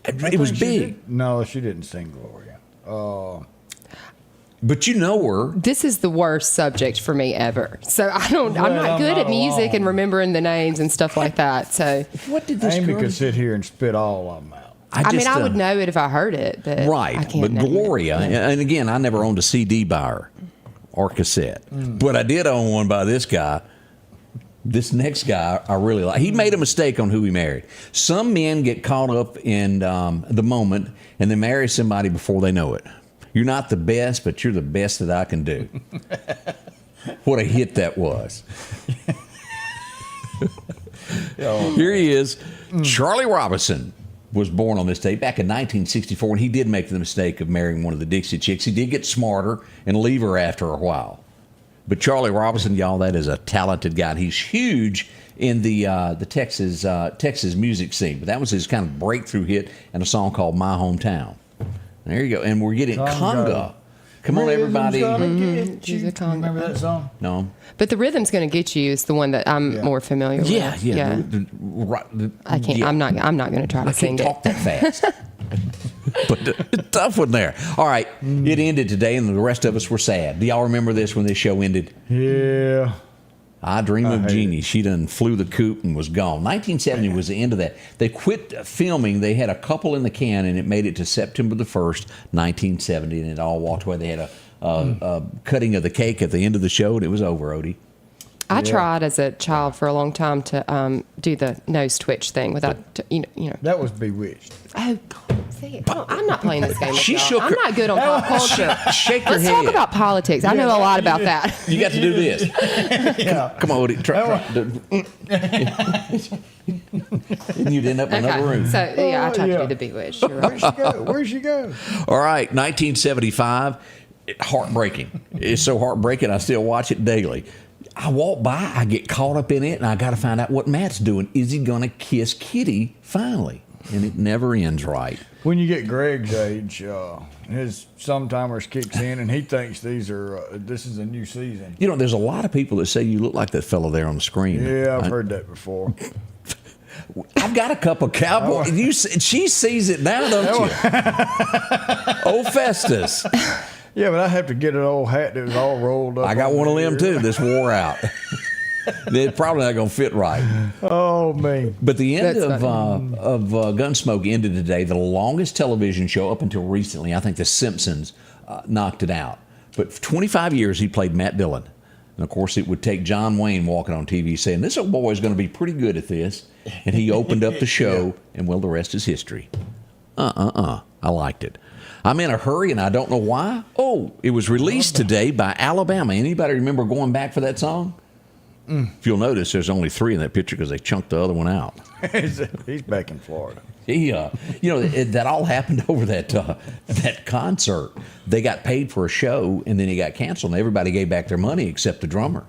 It was big. No, she didn't sing Gloria. But you know her. This is the worst subject for me ever. So I'm not good at music and remembering the names and stuff like that. So What did this Amy girl could sit here and spit all of them out. I mean, I would know it if I heard it, but Right. I can't But name it. Gloria, and again, I never owned a CD by her or cassette. But I did own one by this guy. This next guy I really like. He made a mistake on who he married. Some men get caught up in the moment and they marry somebody before they know it. You're not the best, but you're the best that I can do. What a hit that was. Here he is. Charlie Robinson was born on this day back in 1964, and he did make the mistake of marrying one of the Dixie Chicks. He did get smarter and leave her after a while. But Charlie Robinson, y'all, that is a talented guy. And he's huge in the Texas music scene. But that was his kind of breakthrough hit and a song called My Hometown. There you go. And we're getting Conga. Come on, everybody. She's a conga. Remember that song? No. But the Rhythm's Gonna Get You is the one that I'm more familiar with. Yeah. I can't. Yeah. I'm not going to try to I sing can't it. talk that fast. But the tough one there. All right, it ended today, and the rest of us were sad. Do y'all remember this when this show ended? Yeah. I Dream of hate Jeannie. She done flew the coop and was gone. 1970 was the end of that. They quit filming. They had a couple in the can, and it made it to September the 1st, 1970, and it all walked away. They had a cutting of the cake at the end of the show, and it was over, Odie. I tried as a child for a long time to do the nose twitch thing without, you know. That was Bewitched. Oh, God, see it. I'm not playing this game with She y'all. shook I'm her- not good on pop culture. Shake your Let's head. talk about politics. I know a lot about that. You got to do this. Come on, Odie. And you'd end up in another room. So, yeah, I tried yeah. to do the Bewitched. You're Where'd right. she go? Where'd she go? All right, 1975. Heartbreaking. It's so heartbreaking, I still watch it daily. I walk by, I get caught up in it, and I got to find out what Matt's doing. Is he going to kiss Kitty finally? And it never ends right. When you get Greg's age, his sometimers kicks in, and he thinks this is a new season. You know, there's a lot of people that say you look like that fellow there on the screen. Yeah, I've heard that before. I've got a couple cowboys. She sees it now, don't you? Old Festus. Yeah, but I have to get an old hat that was all rolled up. I got on one of my them ear. too. This wore out. It's probably not going to fit right. Oh, man. But the end That's of Gunsmoke ended today. The longest television show up until recently. I think The Simpsons knocked it out. But for 25 years, he played Matt Dillon. And, of course, it would take John Wayne walking on TV saying, this old boy is going to be pretty good at this. And he opened up the show, and, well, the rest is history. I liked it. I'm in a hurry, and I don't know why. Oh, it was released today by Alabama. Anybody remember going back for that song? If you'll notice, there's only 3 in that picture because they chunked the other one out. He's back in Florida. That all happened over that concert. They got paid for a show, and then it got canceled, and everybody gave back their money except the drummer.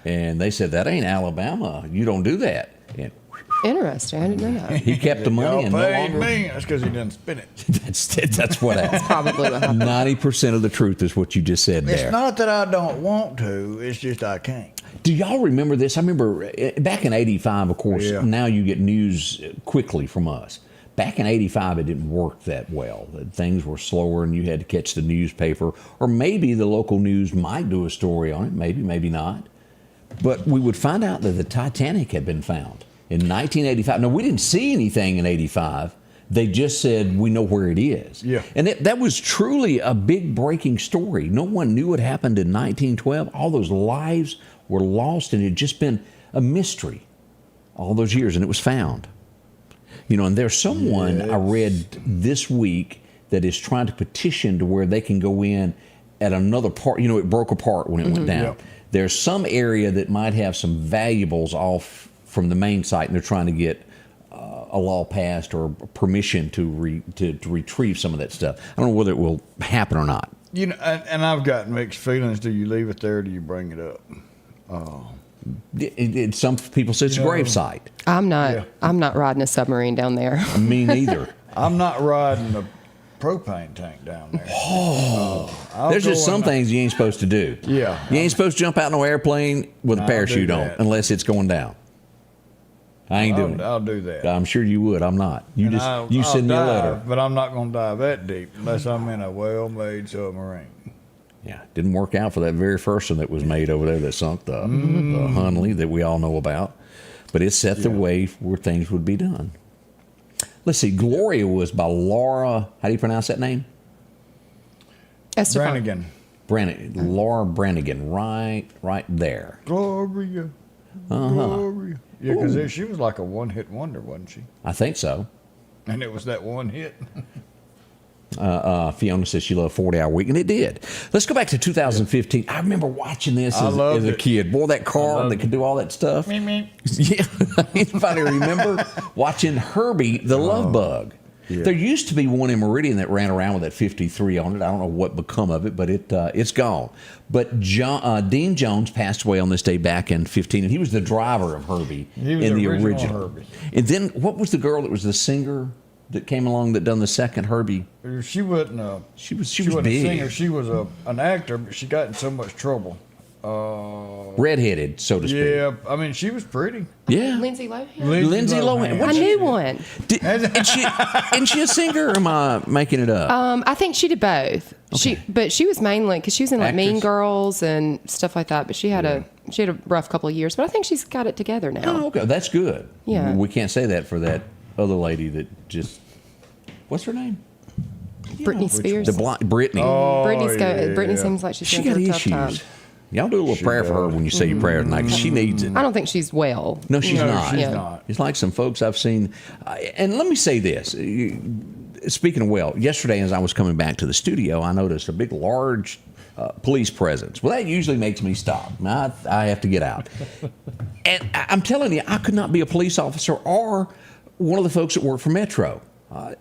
And they said, that ain't Alabama. You don't do that. And Interesting. I didn't know that. he kept the money Y'all and no paid longer. me. That's because he didn't spin it. That's what happened. Probably what happened. 90% of the truth is what you just said there. It's not that I don't want to. It's just I can't. Do y'all remember this? I remember back in 85, of course, Yeah. now you get news quickly from us. Back in 85, it didn't work that well. Things were slower and you had to catch the newspaper, or maybe the local news might do a story on it, maybe not. But we would find out that the Titanic had been found in 1985. No, we didn't see anything in 85. They just said, we know where it is. Yeah. And that was truly a big breaking story. No one knew what happened in 1912. All those lives were lost, and it had just been a mystery all those years, and it was found. You know, and there's someone I read this week that is trying to petition to where they can go in at another part. You know, it broke apart when it went down. Yep. There's some area that might have some valuables off from the main site, and they're trying to get a law passed or permission to retrieve some of that stuff. I don't know whether it will happen or not. You know, and I've got mixed feelings. Do you leave it there or do you bring it up? Some people say it's a grave site. I'm not. Yeah. I'm not riding a submarine down there. Me neither. I'm not riding a propane tank down there. There's just some things you ain't supposed to do. Yeah. You ain't supposed to jump out in an airplane with a I'll parachute do on that. unless it's going down. I ain't doing it. I'll do that. I'm sure you would. I'm not. You And just I'll send me a dive, letter. but I'm not going to dive that deep unless I'm in a well-made submarine. Yeah, didn't work out for that very first one that was made over there that sunk the Hunley that we all know about. But it set the way where things would be done. Let's see. Gloria was by Laura. How do you pronounce that name? Brannigan. Laura Brannigan. Right there. Gloria. Gloria. Yeah, because she was like a one-hit wonder, wasn't she? I think so. And it was that one hit. Fiona says she loved 40-hour week, and it did. Let's go back to 2015. I remember watching this as loved a it. kid. Boy, that car that could do all that stuff. Yeah. Anybody remember watching Herbie the Love Bug? Yeah. There used to be one in Meridian that ran around with that 53 on it. I don't know what become of it, but it's gone. But Dean Jones passed away on this day back in 15, and he was the driver of Herbie He was in the original original. Herbie. And then what was the girl that was the singer that came along that done the second Herbie? She wasn't She was wasn't big. a singer. She was an actor, but she got in so much trouble. Redheaded, so to speak. Yeah, I mean, she was pretty. Yeah. Lindsay Lohan. Lindsay Lohan. I knew one. Isn't she a singer, or am I making it up? I think she did both. Okay. But she was mainly because she was in like Mean Actress. Girls and stuff like that. But she had a rough couple of years. But I think she's got it together now. Oh, okay. That's good. Yeah. We can't say that for that other lady that just, what's her name? Britney Spears. The blonde, Britney. Brittany seems like she's She going got through a tough issues. time. Y'all do a little prayer for her when you say your prayer tonight, 'cause she needs it. I don't think she's well. No, she's not. She's Yeah. not. It's like some folks I've seen. And let me say this. Speaking of well, yesterday as I was coming back to the studio, I noticed a big, large police presence. Well, that usually makes me stop. I have to get out. And I'm telling you, I could not be a police officer or one of the folks that work for Metro.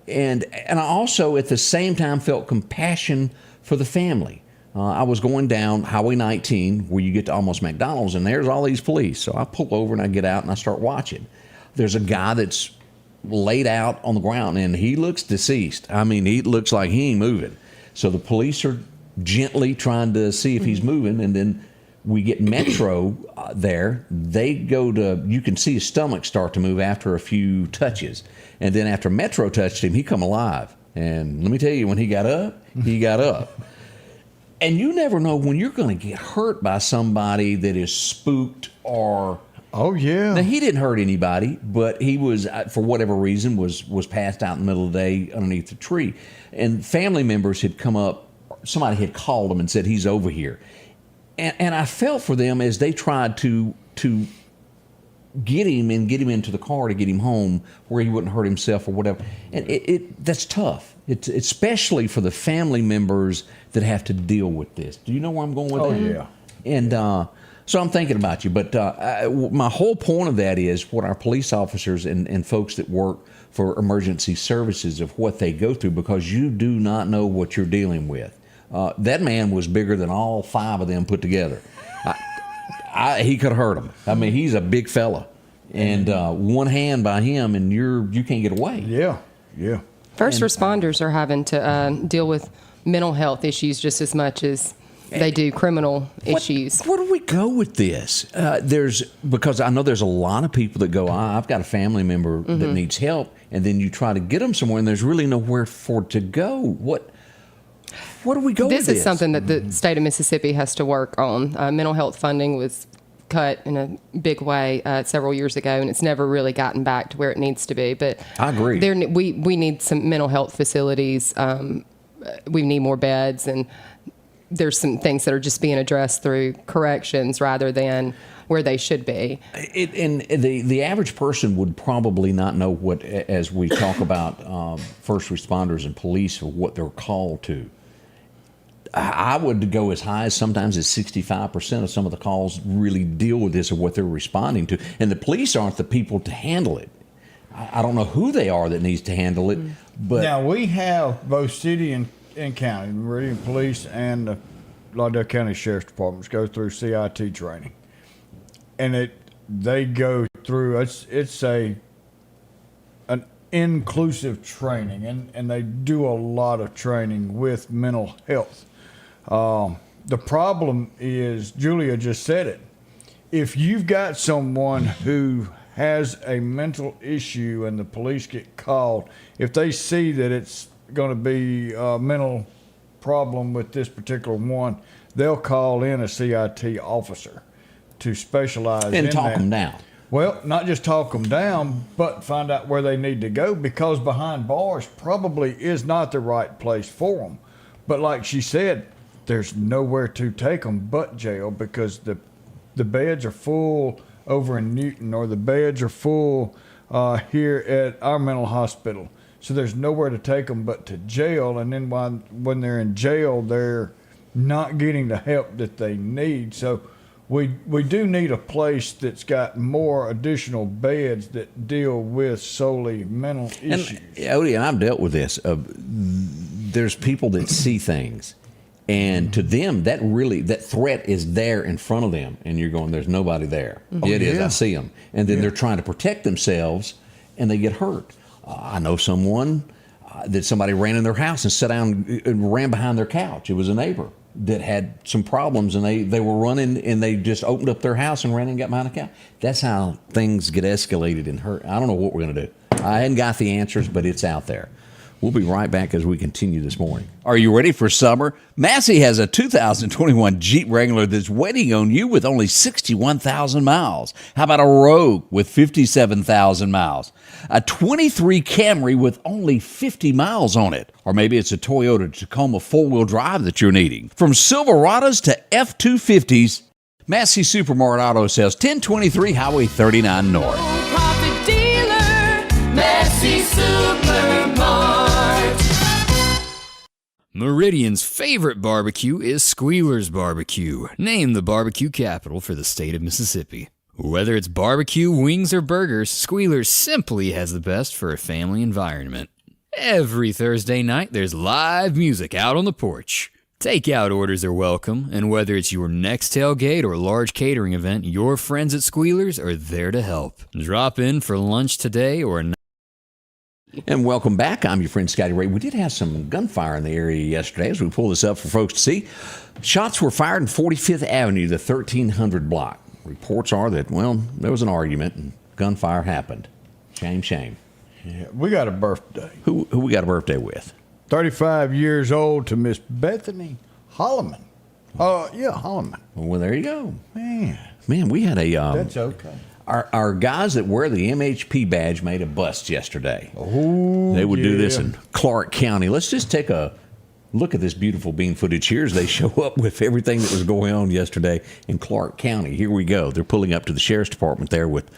And I also, at the same time, felt compassion for the family. I was going down Highway 19, where you get to almost McDonald's, and there's all these police. So I pull over and I get out and I start watching. There's a guy that's laid out on the ground, and he looks deceased. I mean, he looks like he ain't moving. So the police are gently trying to see if he's moving, and then we get Metro there. They go to, you can see his stomach start to move after a few touches. And then after Metro touched him, he come alive. And let me tell you, when he got up, he got up. And you never know when you're going to get hurt by somebody that is spooked or... Oh, yeah. Now, he didn't hurt anybody, but he was, for whatever reason, was passed out in the middle of the day underneath the tree. And family members had come up, somebody had called him and said, he's over here. And I felt for them as they tried to get him into the car to get him home where he wouldn't hurt himself or whatever. And that's tough. It's especially for the family members that have to deal with this. Do you know where I'm going with that? Oh, yeah. And so I'm thinking about you. But my whole point of that is what our police officers and folks that work for emergency services of what they go through, because you do not know what you're dealing with. That man was bigger than all five of them put together. He could hurt him. I mean, he's a big fella. And one hand by him, and you can't get away. Yeah, yeah. First responders are having to deal with mental health issues just as much as they do criminal issues. Where do we go with this? Because I know there's a lot of people that go, I've got a family member that needs help, and then you try to get them somewhere, and there's really nowhere for it to go. Where do we go with this? This is something that the state of Mississippi has to work on. Mental health funding was cut in a big way several years ago, and it's never really gotten back to where it needs to be. But I agree. We need some mental health facilities. We need more beds, and there's some things that are just being addressed through corrections rather than where they should be. And the average person would probably not know what, as we talk about first responders and police, or what they're called to. I would go as high as sometimes as 65% of some of the calls really deal with this or what they're responding to. And the police aren't the people to handle it. I don't know who they are that needs to handle it. But now, we have both city and county, Meridian Police and the Lauderdale County Sheriff's Departments go through CIT training. And they go through, it's an inclusive training, and they do a lot of training with mental health. The problem is, Julia just said it, if you've got someone who has a mental issue and the police get called, if they see that it's going to be a mental problem with this particular one, they'll call in a CIT officer to specialize in that. And talk them down. Well, not just talk them down, but find out where they need to go, because behind bars probably is not the right place for them. But like she said, there's nowhere to take them but jail, because the beds are full over in Newton, or the beds are full here at our mental hospital. So there's nowhere to take them but to jail. And then when they're in jail, they're not getting the help that they need. So we do need a place that's got more additional beds that deal with solely mental issues. And Odie, and I've dealt with this. There's people that see things, and to them, that threat is there in front of them, and you're going, there's nobody there. Yeah, it is. I see them. And then they're trying to protect themselves, and they get hurt. I know someone that somebody ran in their house and sat down and ran behind their couch. It was a neighbor that had some problems, and they were running, and they just opened up their house and ran and got behind the couch. That's how things get escalated and hurt. I don't know what we're going to do. I hadn't got the answers, but it's out there. We'll be right back as we continue this morning. Are you ready for summer? Massey has a 2021 Jeep Wrangler that's waiting on you with only 61,000 miles. How about a Rogue with 57,000 miles? A 23 Camry with only 50 miles on it. Or maybe it's a Toyota Tacoma four-wheel drive that you're needing. From Silverados to F-250s, Massey Supermart Auto Sales, 1023 Highway 39 North. Profit dealer, Massey Supermart. Meridian's favorite barbecue is Squealer's Barbecue, named the barbecue capital for the state of Mississippi. Whether it's barbecue, wings, or burgers, Squealer's simply has the best for a family environment. Every Thursday night, there's live music out on the porch. Takeout orders are welcome, and whether it's your next tailgate or large catering event, your friends at Squealer's are there to help. Drop in for lunch today or And welcome back. I'm your friend Scotty Ray. We did have some gunfire in the area yesterday as we pull this up for folks to see. Shots were fired in 45th Avenue, the 1300 block. Reports are that, well, there was an argument and gunfire happened. Shame, shame. Yeah, we got a birthday. Who we got a birthday with? 35 years old to Miss Bethany Holloman. Holloman. Well, there you go. Man, we had a... that's okay. Our guys that wear the MHP badge made a bust yesterday. Oh, they would do this in Clark County. Let's just take a look at this beautiful bean footage here as they show up with everything that was going on yesterday in Clark County. Here we go. They're pulling up to the Sheriff's Department there with,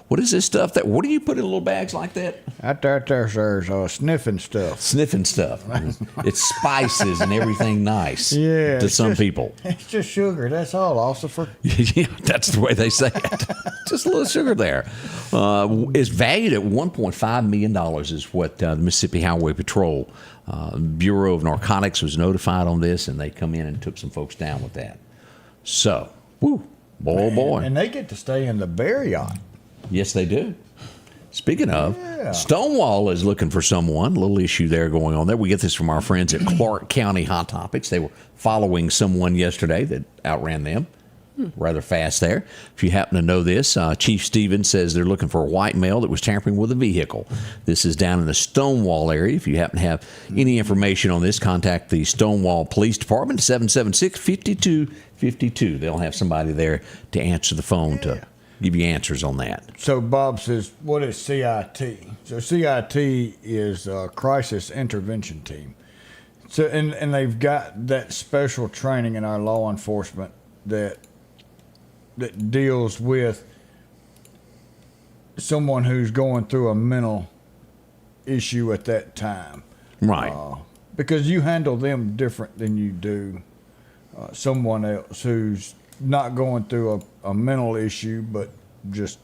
what is this stuff? What do you put in little bags like that? Out there's sniffing stuff. Sniffing stuff. It's spices and everything nice to some people. It's just sugar. That's all, Ossifer. Yeah, that's the way they say it. Just a little sugar there. It's valued at $1.5 million is what the Mississippi Highway Patrol Bureau of Narcotics was notified on this, and they come in and took some folks down with that. So, boy. And they get to stay in the Bear Yacht. Yes, they do. Speaking of, Stonewall is looking for someone. A little issue there going on there. We get this from our friends at Clark County Hot Topics. They were following someone yesterday that outran them. rather fast there. If you happen to know this, Chief Stevens says they're looking for a white male that was tampering with a vehicle. This is down in the Stonewall area. If you happen to have any information on this, contact the Stonewall Police Department, 776-5252. They'll have somebody there to answer the phone to give you answers on that. So Bob says, what is CIT? So CIT is a Crisis Intervention Team. So and they've got that special training in our law enforcement that deals with someone who's going through a mental issue at that time. Right. Because you handle them different than you do someone else who's not going through a mental issue, but just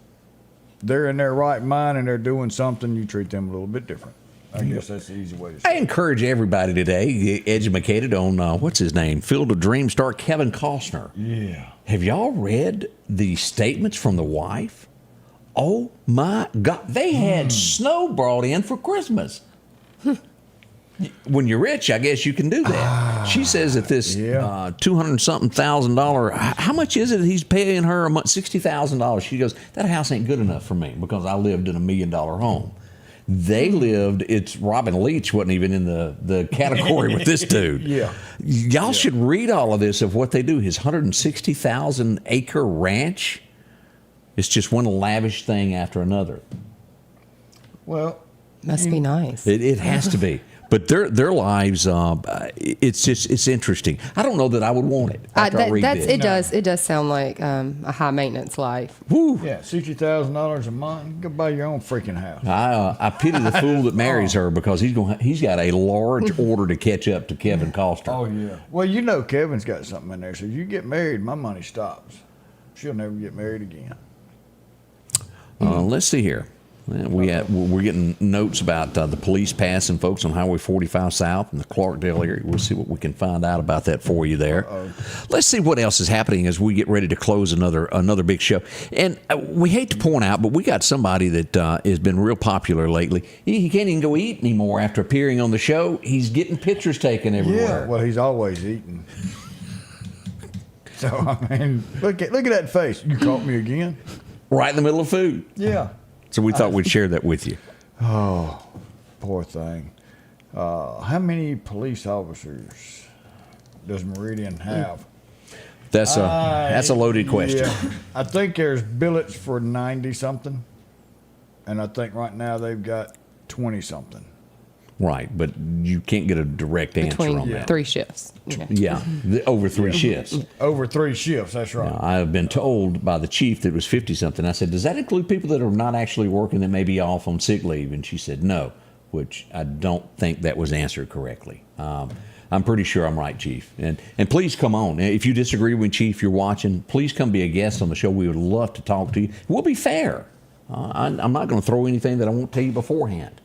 they're in their right mind and they're doing something. You treat them a little bit different. I guess that's the easy way to say I it. encourage everybody today, educated on, what's his name, Field of Dreams star Kevin Costner. Yeah. Have y'all read the statements from the wife? Oh, my God. They had snow brought in for Christmas. When you're rich, I guess you can do that. She says that this $200-something thousand, how much is it he's paying her a month? $60,000. She goes, that house ain't good enough for me because I lived in $1 million home. They lived, it's Robin Leach wasn't even in the category with this dude. Y'all should read all of this of what they do. His 160,000 acre ranch. It's just one lavish thing after another. Well, Must be nice. It has to be. But their lives, it's interesting. I don't know that I would want it after I read this. It does sound like a high maintenance life. Woo. yeah, $60,000 a month. You can go buy your own freaking house. I pity the fool that marries her because he's got a large order to catch up to Kevin Costner. Oh yeah. Well, you know Kevin's got something in there. So if you get married, my money stops. She'll never get married again. Let's see here. We're getting notes about the police passing folks on Highway 45 South in the Clarkdale area. We'll see what we can find out about that for you there. Let's see what else is happening as we get ready to close another big show. And we hate to point out, but we got somebody that has been real popular lately. He can't even go eat anymore after appearing on the show. He's getting pictures taken everywhere. Yeah, well, he's always eating. So, I mean, look at that face. You caught me again? Right in the middle of food. Yeah. So we thought we'd share that with you. Oh, poor thing. How many police officers does Meridian have? That's a loaded question. Yeah. I think there's billets for 90-something, and I think right now they've got 20-something. Right, but you can't get a direct answer Between on that. 3 shifts. Yeah, over 3 shifts. Over 3 shifts, that's right. Now, I have been told by the chief that it was 50-something. I said, does that include people that are not actually working that may be off on sick leave? And she said, no, which I don't think that was answered correctly. I'm pretty sure I'm right, Chief. And please come on. If you disagree with Chief, you're watching, please come be a guest on the show. We would love to talk to you. We'll be fair. I'm not going to throw anything that I won't tell you beforehand.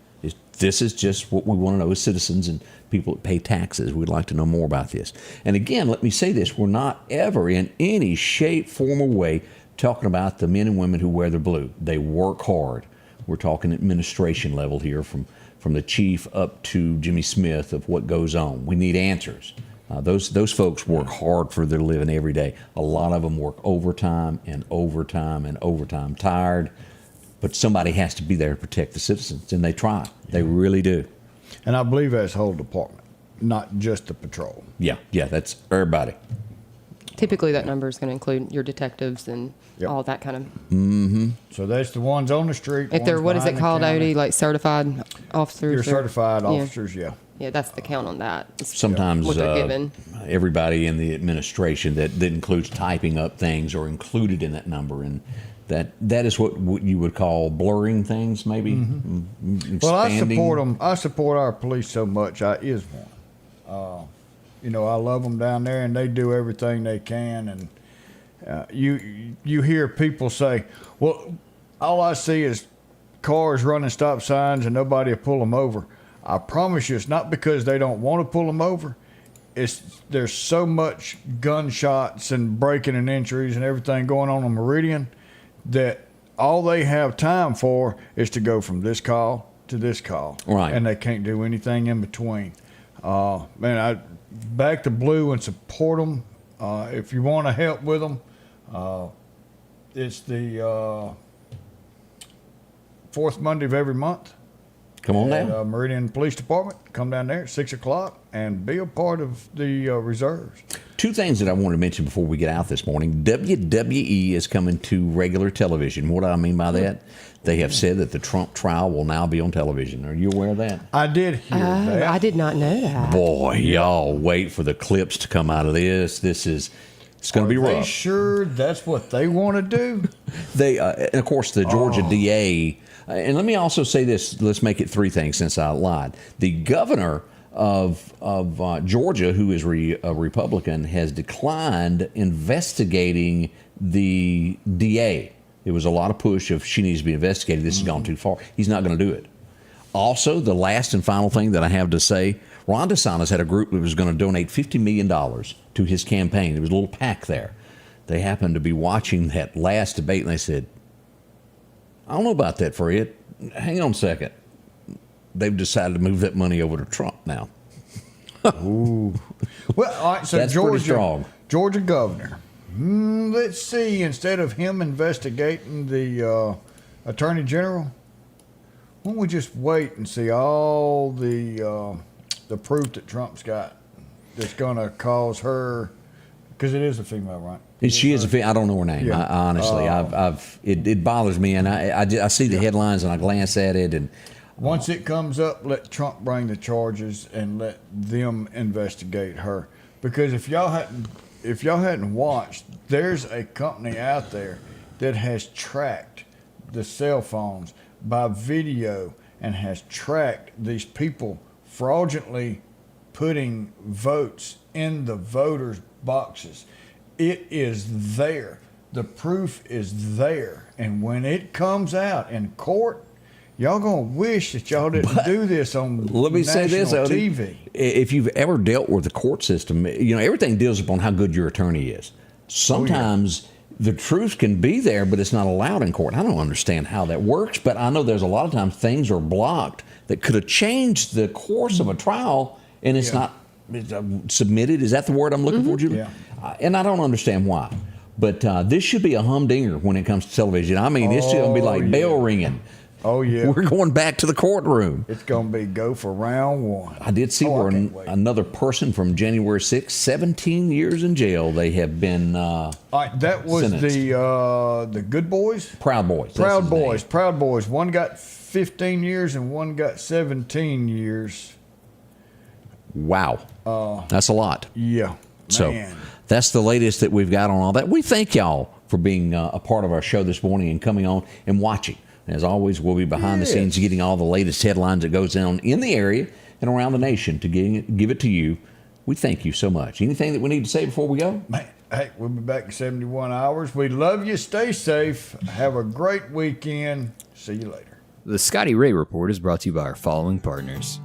This is just what we want to know as citizens and people that pay taxes. We'd like to know more about this. And again, let me say this. We're not ever in any shape, form, or way talking about the men and women who wear the blue. They work hard. We're talking administration level here from the chief up to Jimmy Smith of what goes on. We need answers. Those folks work hard for their living every day. A lot of them work overtime and overtime and overtime, tired. But somebody has to be there to protect the citizens, and they try. They really do. And I believe that's the whole department, not just the patrol. Yeah, that's everybody. Typically, that number is going to include your detectives and all that kind of. Mm-hmm. So that's the ones on the street. If they're, what is it called, Odie? Like certified officers? Your certified officers, yeah. Yeah, that's the count on that. It's Sometimes what they're given. Everybody in the administration that includes typing up things or included in that number, and that is what you would call blurring things, maybe. Mm-hmm. Well, I support them. I support our police so much. I is one. I love them down there, and they do everything they can. And you hear people say, "Well, all I see is cars running stop signs, and nobody will pull them over." I promise you, it's not because they don't want to pull them over. There's so much gunshots and breaking and entries and everything going on Meridian that all they have time for is to go from this call to this call. Right. And they can't do anything in between. Man, I back to blue and support them. If you want to help with them, It's the fourth Monday of every month. Come on At now. Meridian Police Department. Come down there at 6 o'clock and be a part of the reserves. Two things that I want to mention before we get out this morning. WWE is coming to regular television. What do I mean by that? They have said that the Trump trial will now be on television. Are you aware of that? I did hear that. I did not know that. Boy, y'all wait for the clips to come out of this. It's going to be Are they rough. sure that's what they want to do? They, and of course, the Georgia DA. And let me also say this. Let's make it three things since I lied. The governor of Georgia, who is a Republican, has declined investigating the DA. There was a lot of push of she needs to be investigated. This has gone too far. He's not going to do it. Also, the last and final thing that I have to say, Ron DeSantis had a group that was going to donate $50 million to his campaign. There was a little pack there. They happened to be watching that last debate, and they said, I don't know about that, Fred. Hang on a second. They've decided to move that money over to Trump now. Ooh. Well, all right, so That's pretty strong. Georgia governor. Let's see. Instead of him investigating the attorney general, why don't we just wait and see all the proof that Trump's got that's going to cause her, because it is a female, right? She is a female. I don't know her name. Yeah. I honestly, it bothers me, and I see the headlines and I glance at it, and Once it comes up, let Trump bring the charges and let them investigate her. Because if y'all hadn't watched, there's a company out there that has tracked the cell phones by video and has tracked these people fraudulently putting votes in the voters' boxes. It is there. The proof is there. And when it comes out in court, y'all gonna wish that y'all didn't do this on let me say this, national Odie. TV. If you've ever dealt with the court system, everything deals upon how good your attorney is. Sometimes the truth can be there, but it's not allowed in court. I don't understand how that works, but I know there's a lot of times things are blocked that could have changed the course of a trial, and it's not submitted. Is that the word I'm looking for, Julie? Yeah. And I don't understand why. But this should be a humdinger when it comes to television. I mean, it's going to be like bell ringing. Oh, yeah. We're going back to the courtroom. It's going to be go for round one. I did see where another person from January 6th, 17 years in jail. They have been All right, that was sentenced. the Good Boys? Proud Boys. That's Proud his Boys. name. Proud Boys. One got 15 years and one got 17 years. Wow. That's a lot. Yeah. So Man. that's the latest that we've got on all that. We thank y'all for being a part of our show this morning and coming on and watching. As always, we'll be behind the scenes getting all the latest headlines that goes on in the area and around the nation to give it to you. We thank you so much. Anything that we need to say before we go? Man, hey, we'll be back in 71 hours. We love you. Stay safe. Have a great weekend. See you later. The Scotty Ray Report is brought to you by our following partners: